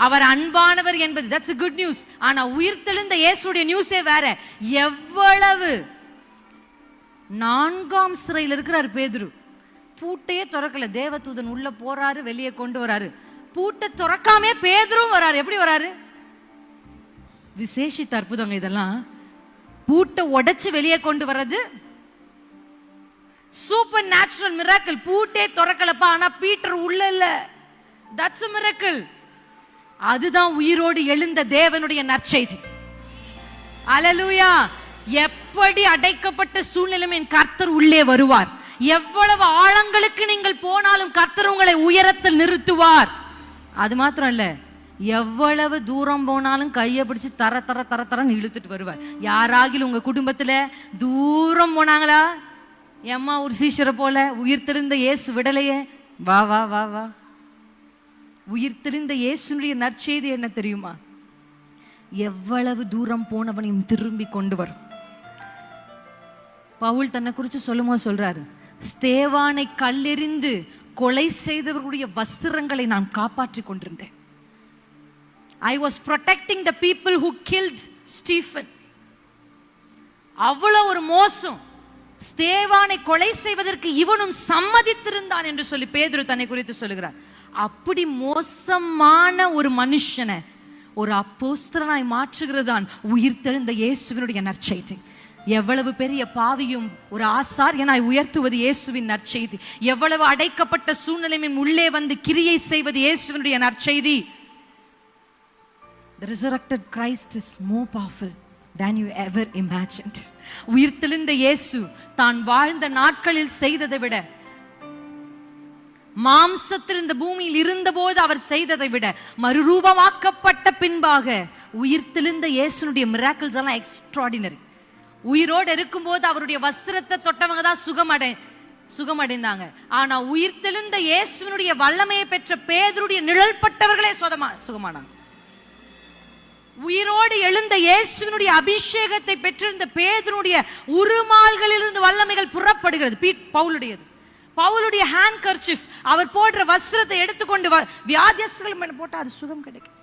அவர் அன்பானவர் என்பது, that's the good news. ஆனா உயிர்த்தெழுந்த இயேசுடைய நியூஸே வேற. எவ்வளவு 4ஆம் சிறையில் இருக்கிறார் பேதுரு. பூட்டையே திறக்கல. தேவதூதன் உள்ள போறாரு, வெளியே கொண்டு வராரு. பூட்டை திறக்காமே பேதுரும் வராரு. எப்படி வராரு? விசேஷித்த அற்புதங்க இதெல்லாம். பூட்டை உடைச்சு வெளியே கொண்டு வர்றது சூப்பர் நேச்சுரல் மிராக்கிள். பூட்டே திறக்கலப்பா, ஆனா பீட்டர் உள்ள இல்ல. That's a miracle. அதுதான் உயிரோடு எழுந்த தேவனுடைய நற்செய்தி. அல்லேலூயா. எப்படி அடைக்கப்பட்ட சூழ்நிலையும் என் கர்த்தர் உள்ளே வருவார். எவ்வளவு ஆழங்களுக்கு நீங்கள் போனாலும் கர்த்தர் உங்களை உயரத்தில் நிறுத்துவார். அது மாத்திரம் இல்ல, எவ்வளவு தூரம் போனாலும் கையை பிடிச்சு தர தர தர தரன்னு இழுத்துட்டு வருவார். யாராகிலும் உங்க குடும்பத்துல தூரம் போனாங்களா? எம்மா ஒரு சீஷரை போல உயிர்த்தெழுந்த இயேசு விடலையே, வா வா வா வா. உயிர்த்தெழுந்த இயேசுனுடைய நற்செய்தி என்ன தெரியுமா? எவ்வளவு தூரம் போனவனையும் திரும்பி கொண்டு வரும். பவுல் தன்னை குறித்து சொல்லும்போது சொல்றாரு, ஸ்தேவானை கல்லெறிந்து கொலை செய்தவர்களுடைய வஸ்திரங்களை நான் காப்பாற்றிக் கொண்டிருந்தேன். I was protecting the people who killed Stephen. அவ்வளவு ஒரு மோசம். ஸ்தேவானை கொலை செய்வதற்கு இவனும் சம்மதித்திருந்தான் என்று சொல்லி பேதுரு தன்னை குறித்து சொல்லுகிறார். அப்படி மோசமான ஒரு மனுஷனை ஒரு அப்போஸ்தலனாய் மாற்றுகிறதான் உயிர்த்தெழுந்த இயேசுவினுடைய நற்செய்தி. எவ்வளவு பெரிய பாவியும் ஒரு ஆசாரியனாய் உயர்த்துவது இயேசுவின் நற்செய்தி. எவ்வளவு அடைக்கப்பட்ட சூழ்நிலையின் உள்ளே வந்து கிரியை செய்வது இயேசுவினுடைய நற்செய்தி. The resurrected Christ is more powerful than you ever imagined. உயிர்த்தெழுந்த இயேசு தான் வாழ்ந்த நாட்களில் செய்ததை விட, மாம்சத்தில் இந்த பூமியில் இருந்தபோது அவர் செய்ததை விட, மறுரூபமாக்கப்பட்ட பின்பாக உயிர்த்தெழுந்த இயேசுனுடைய மிராக்கிள்ஸ் எல்லாம் எக்ஸ்ட்ராடினரி. உயிரோடு இருக்கும்போது அவருடைய வஸ்திரத்தை தொட்டவங்க தான் சுகமடைந்தாங்க. ஆனா உயிர்த்தெழுந்த இயேசுனுடைய வல்லமையை பெற்ற பேதுருடைய நிழல் பட்டவர்களே சுகமானாங்க. உயிரோடு எழுந்த இயேசுவினுடைய அபிஷேகத்தை பெற்றிருந்த பேதுருடைய உருமால்களிலிருந்து வல்லமைகள் புறப்படுகிறது. பவுலுடையது, பவுலுடைய ஹேண்ட் கர்ச்சிஃப், அவர் போடுற வஸ்திரத்தை எடுத்துக்கொண்டு வியாதியஸ்தர்கள் மேல போட்டா அது சுகம் கிடைக்கும்.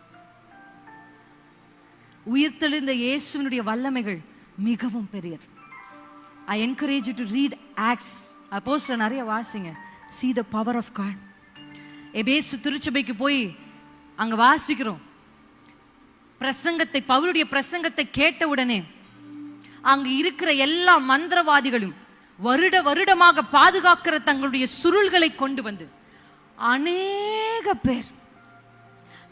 உயிர்த்தெழுந்த இயேசுவினுடைய வல்லமைகள் மிகவும் பெரியது. I encourage you to read Acts. அப்போஸ்தலர் நிறைய வாசிங்க. See the power of God. எபேசு திருச்சபைக்கு போய் அங்க வாசிக்கிறோம். பிரசங்கத்தை, பவுலுடைய பிரசங்கத்தை கேட்ட உடனே அங்க இருக்கிற எல்லா மந்திரவாதிகளும் வருடமாக பாதுகாக்கிற தங்களுடைய சுருள்களை கொண்டு வந்து அநேக பேர்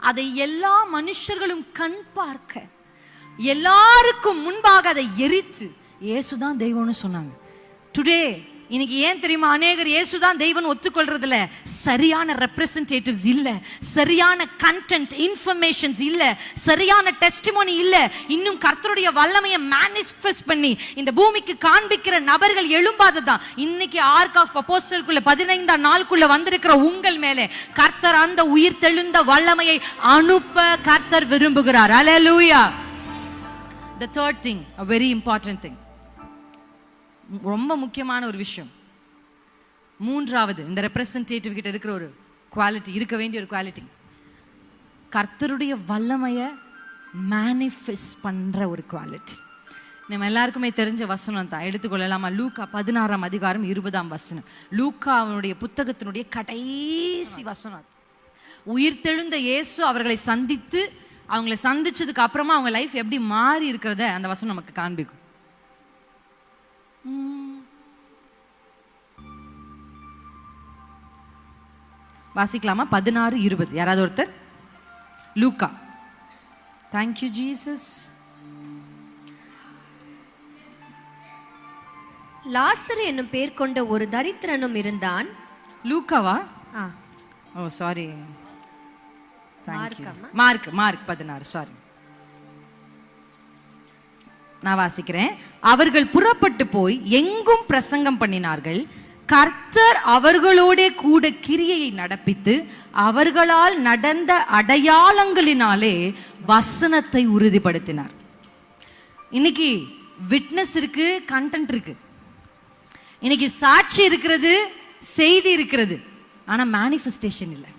அதை எல்லா மனுஷர்களும் கண் பார்க்க எல்லாருக்கும் முன்பாக அதை எரித்து இயேசுதான் தெய்வம்னு சொன்னாங்க. டுடே இன்னைக்கு ஏன் தெரியுமா அநேகர் இயேசுதான் தெய்வம் ஒத்துக்கொள்றதுல? சரியான ரெப்ரசன்டேட்டிவ்ஸ் இல்ல, சரியான கண்டென்ட் இன்ஃபர்மேஷன்ஸ் இல்ல, சரியான டெஸ்டிமோனி இல்ல. இன்னும் கர்த்தருடைய வல்லமையை மேனிஃபெஸ்ட் பண்ணி இந்த பூமிக்கு காண்பிக்கிற நபர்கள் எழும்பாததான். இன்னைக்கு ஆர்க் ஆஃப் அப்போஸ்தலருக்குள்ள 15ஆம் நாளுக்குள்ள வந்திருக்கிற உங்கள் மேலே கர்த்தர் அந்த உயிர் தெழுந்த வல்லமையை அனுப்ப கர்த்தர் விரும்புகிறார். ஹல்லேலூயா. The third thing, a very important thing, ரொம்ப முக்கியமான ஒரு விஷயம், மூன்றாவது இந்த ரெப்ரசன்டேட்டிவ் கிட்ட இருக்கிற ஒரு குவாலிட்டி, இருக்க வேண்டிய ஒரு குவாலிட்டி, கர்த்தருடைய வல்லமையை மேனிஃபெஸ்ட் பண்ற ஒரு குவாலிட்டி. நம்ம எல்லாருக்குமே தெரிஞ்ச வசனம் தான், எடுத்துக்கொள்ளலாமா? லூக்கா 16ஆம் அதிகாரம் 20ஆம் வசனம். லூக்கா அவனுடைய புத்தகத்தினுடைய கடைசி வசனம். உயிர்த்தெழுந்த இயேசு அவர்களை சந்தித்து, அவங்களை சந்திச்சதுக்கு அப்புறமா அவங்க லைஃப் எப்படி மாறி இருக்கிறத அந்த வசனம் நமக்கு காண்பிக்கும். வாசிக்கலாமா? 16:20. யாராவது ஒருத்தர்? லூக்கா. Thank you Jesus. லாசரு என்னும் பேர் கொண்ட ஒரு தரித்திரனும் இருந்தான். லூக்காவா? ஓ சாரி, மார்க் 16. சாரி, நான் வாசிக்கிறேன். அவர்கள் புறப்பட்டு போய் எங்கும் பிரசங்கம் பண்ணினார்கள். கர்த்தர் அவர்களோட கூட கிரியையை நடப்பித்து அவர்களால் நடந்த அடையாளங்களினாலே வசனத்தை உறுதிப்படுத்தினார். இன்னைக்கு விட்னஸ் இருக்கு, கண்டென்ட் இருக்கு, இன்னைக்கு சாட்சி இருக்கிறது, செய்தி இருக்கிறது, ஆனா மேனிஃபெஸ்டேஷன் இல்லை.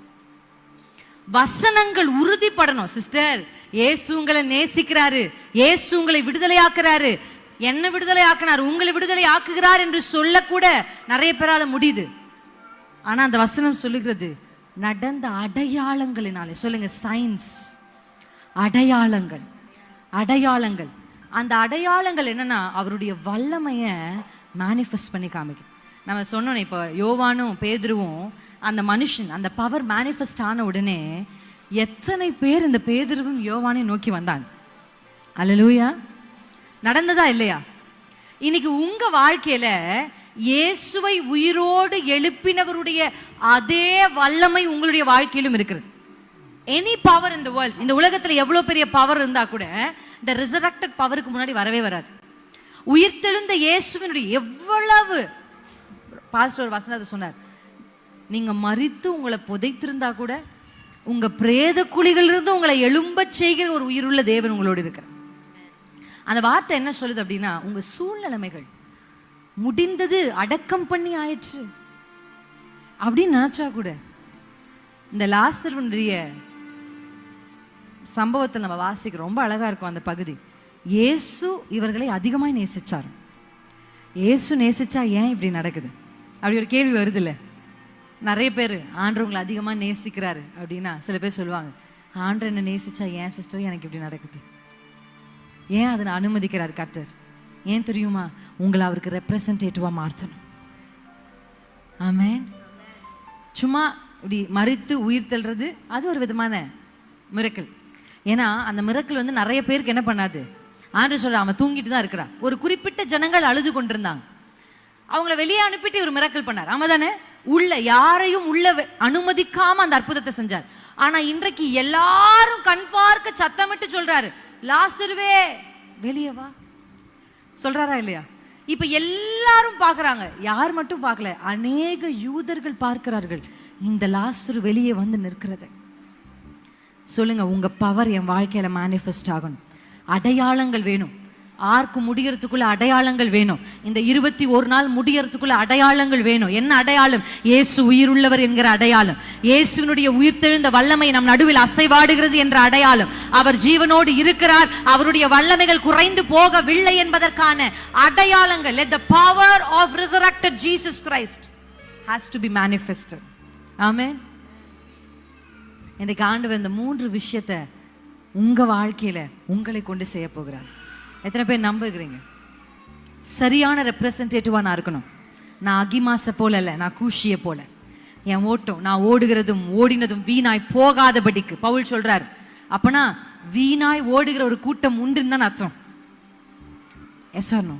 வசனங்கள் உறுதிப்படணும். சிஸ்டர், இயேசு உங்களை நேசிக்கிறாரு, இயேசு உங்களை விடுதலை ஆக்குறாரு, என்ன விடுதலை ஆக்கினார், உங்களை விடுதலை ஆக்குகிறார் என்று சொல்ல கூட நிறைய பேரால முடியுது. ஆனா அந்த வசனம் சொல்லுகிறது நடந்த அடையாளங்களினாலே. சொல்லுங்க, சயின்ஸ், அடையாளங்கள். அடையாளங்கள், அந்த அடையாளங்கள் என்னன்னா அவருடைய வல்லமைய மேனிஃபெஸ்ட் பண்ணி காமிக்கும். நம்ம சொன்னோம் இப்போ யோவானும் பேதுருவும் அந்த மனுஷன், அந்த பவர் மேனிஃபெஸ்ட் ஆன உடனே எத்தனை பேர் இந்த பேதுருவும் யோவானையும் நோக்கி வந்தாங்க. அல்லேலூயா. நடந்ததா இல்லையா? இன்னைக்கு உங்க வாழ்க்கையில இயேசுவை உயிரோடு எழுப்பினவருடைய அதே வல்லமை உங்களுடைய வாழ்க்கையிலும் இருக்கிறது. Any power in the world, இந்த உலகத்துல எவ்வளவு பெரிய பவர் இருந்தா கூட இந்த ரிசரக்டட் பவருக்கு முன்னாடி வரவே வராது. உயிர்த்தெழுந்த இயேசுவினுடைய எவ்வளவு, பாஸ்டர் வசனத்தை சொன்னார், நீங்க மரித்து உங்களை புதைத்திருந்தா கூட உங்க பிரேத குழிகளிலிருந்து உங்களை எழும்பச் செய்கிற ஒரு உயிருள்ள தேவன் உங்களோடு இருக்கிறார். அந்த வார்த்தை என்ன சொல்லுது அப்படின்னா, உங்க சூழ்நிலைமைகள் முடிந்தது, அடக்கம் பண்ணி ஆயிற்று அப்படின்னு நினைச்சா கூட, இந்த லாசருடைய சம்பவத்தில் நம்ம வாசிக்கிறோம், ரொம்ப அழகா இருக்கும் அந்த பகுதி. இயேசு இவர்களை அதிகமாய் நேசிச்சார். இயேசு நேசிச்சா ஏன் இப்படி நடக்குது அப்படி ஒரு கேள்வி வருது இல்ல. நிறைய பேர் ஆண்டவர் உங்களை அதிகமாக நேசிக்கிறாரு அப்படின்னா சில பேர் சொல்லுவாங்க, ஆண்டவர் என்ன நேசிச்சா ஏன் சிஸ்டர் எனக்கு இப்படி நடக்குது, ஏன் அதை அனுமதிக்கிறார் கர்த்தர்? ஏன் தெரியுமா? உங்களை அவருக்கு ரெப்ரசன்டேட்டிவா மாற்றணும். ஆமென். சும்மா இப்படி மரித்து உயிர் தள்ளுறது அது ஒரு விதமான மிரக்கல். ஏன்னா அந்த மிரக்கல் வந்து நிறைய பேருக்கு என்ன பண்ணாது. ஆண்டவர் சொல்ற, அவன் தூங்கிட்டு தான் இருக்கிறான். ஒரு குறிப்பிட்ட ஜனங்கள் அழுது கொண்டிருந்தாங்க, அவங்கள வெளியே அனுப்பிட்டு ஒரு மிரக்கல் பண்ணார். ஆமா தானே? உள்ள யாரையும் உள்ள அனுமதிக்காம அந்த அற்புதத்தை செஞ்சார். ஆனா இன்றைக்கு எல்லாரும் கண் பார்க்க சத்தமிட்டு சொல்றாரு, லாசருவே வெளியே வா சொல்றாரா இல்லையா? இப்ப எல்லாரும் பாக்குறாங்க. யார் மட்டும் பார்க்கல, அநேக யூதர்கள் பார்க்கிறார்கள் இந்த லாசரு வெளியே வந்து நிற்கிறது. சொல்லுங்க, உங்க பவர் என் வாழ்க்கையில மேனிஃபெஸ்ட் ஆகணும். அடையாளங்கள் வேணும். ஆர்க்கு முடியறதுக்குள்ள அடையாளங்கள் வேணும். இந்த 21 நாள் முடியறதுக்குள்ள அடையாளங்கள் வேணும். என்ன அடையாளம்? இயேசு உயிருள்ளவர் என்கிற அடையாளம். இயேசுவினுடைய உயிர்த்தெழுந்த வல்லமை நம் நடுவில் அசைவாடுகிறது என்ற அடையாளம். அவர் ஜீவனோடு இருக்கிறார், அவருடைய வல்லமைகள் குறைந்து போகவில்லை என்பதற்கான அடையாளங்கள். Let the power of resurrected Jesus Christ has to be manifested. ஆமென். இன்றைக்கு ஆண்டவர் இந்த 3 விஷயத்தை உங்க வாழ்க்கையில உங்களை கொண்டு செய்ய போகிறார். எத்தனை பேர் நம்புகிறீங்க? சரியான ரெப்ரசன்டேட்டிவா நான் இருக்கணும். நான் அகிமாச போல இல்ல, நான் கூஷிய போல. என் ஓட்டம், நான் ஓடுகிறதும் ஓடினதும் வீணாய் போகாதபடிக்கு பவுல் சொல்றார். அப்பனா வீணாய் ஓடுகிற ஒரு கூட்டம் உண்டுன்னு தான் அர்த்தம். Yes or no?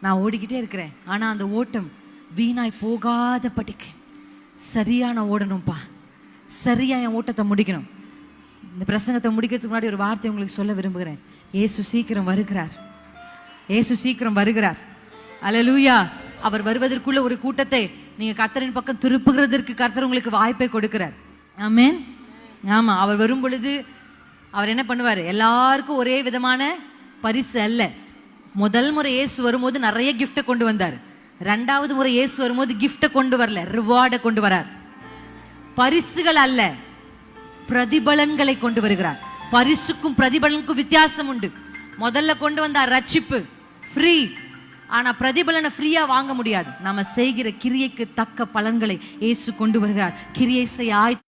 நான் ஓடிக்கிட்டே இருக்கிறேன், ஆனா அந்த ஓட்டம் வீணாய் போகாதபடிக்கு சரியான ஓடணும்பா. சரியா என் ஓட்டத்தை முடிக்கணும். இந்த பிரசங்கத்தை முடிக்கிறதுக்கு முன்னாடி ஒரு வார்த்தை உங்களுக்கு சொல்ல விரும்புகிறேன். இயேசு சீக்கிரம் வருகிறார். இயேசு சீக்கிரம் வருகிறார். அல்லேலூயா. அவர் வருவதற்குள்ள ஒரு கூட்டத்தை நீங்க கர்த்தரின் பக்கம் திருப்புகிறதற்கு கர்த்தர் உங்களுக்கு வாய்ப்பை கொடுக்கிறார். ஆமென். ஆமா, அவர் வரும் பொழுது அவர் என்ன பண்ணுவார்? எல்லாருக்கும் ஒரே விதமான பரிசு அல்ல. முதல் முறை இயேசு வரும்போது நிறைய கிஃப்ட்டை கொண்டு வந்தார். 2வது முறை இயேசு வரும்போது கிஃப்ட்டை கொண்டு வரல, ரிவார்டை கொண்டு வரார். பரிசுகள் அல்ல, பிரதிபலன்களை கொண்டு வருகிறார். பரிசுக்கும் பிரதிபலனுக்கும் வித்தியாசம் உண்டு. முதல்ல கொண்டு வந்தார் ரட்சிப்பு, ஃப்ரீ. ஆனா பிரதிபலனை ஃப்ரீயா வாங்க முடியாது. நாம செய்கிற கிரியைக்கு தக்க பலன்களை இயேசு கொண்டு வருகிறார். கிரியை செய்ய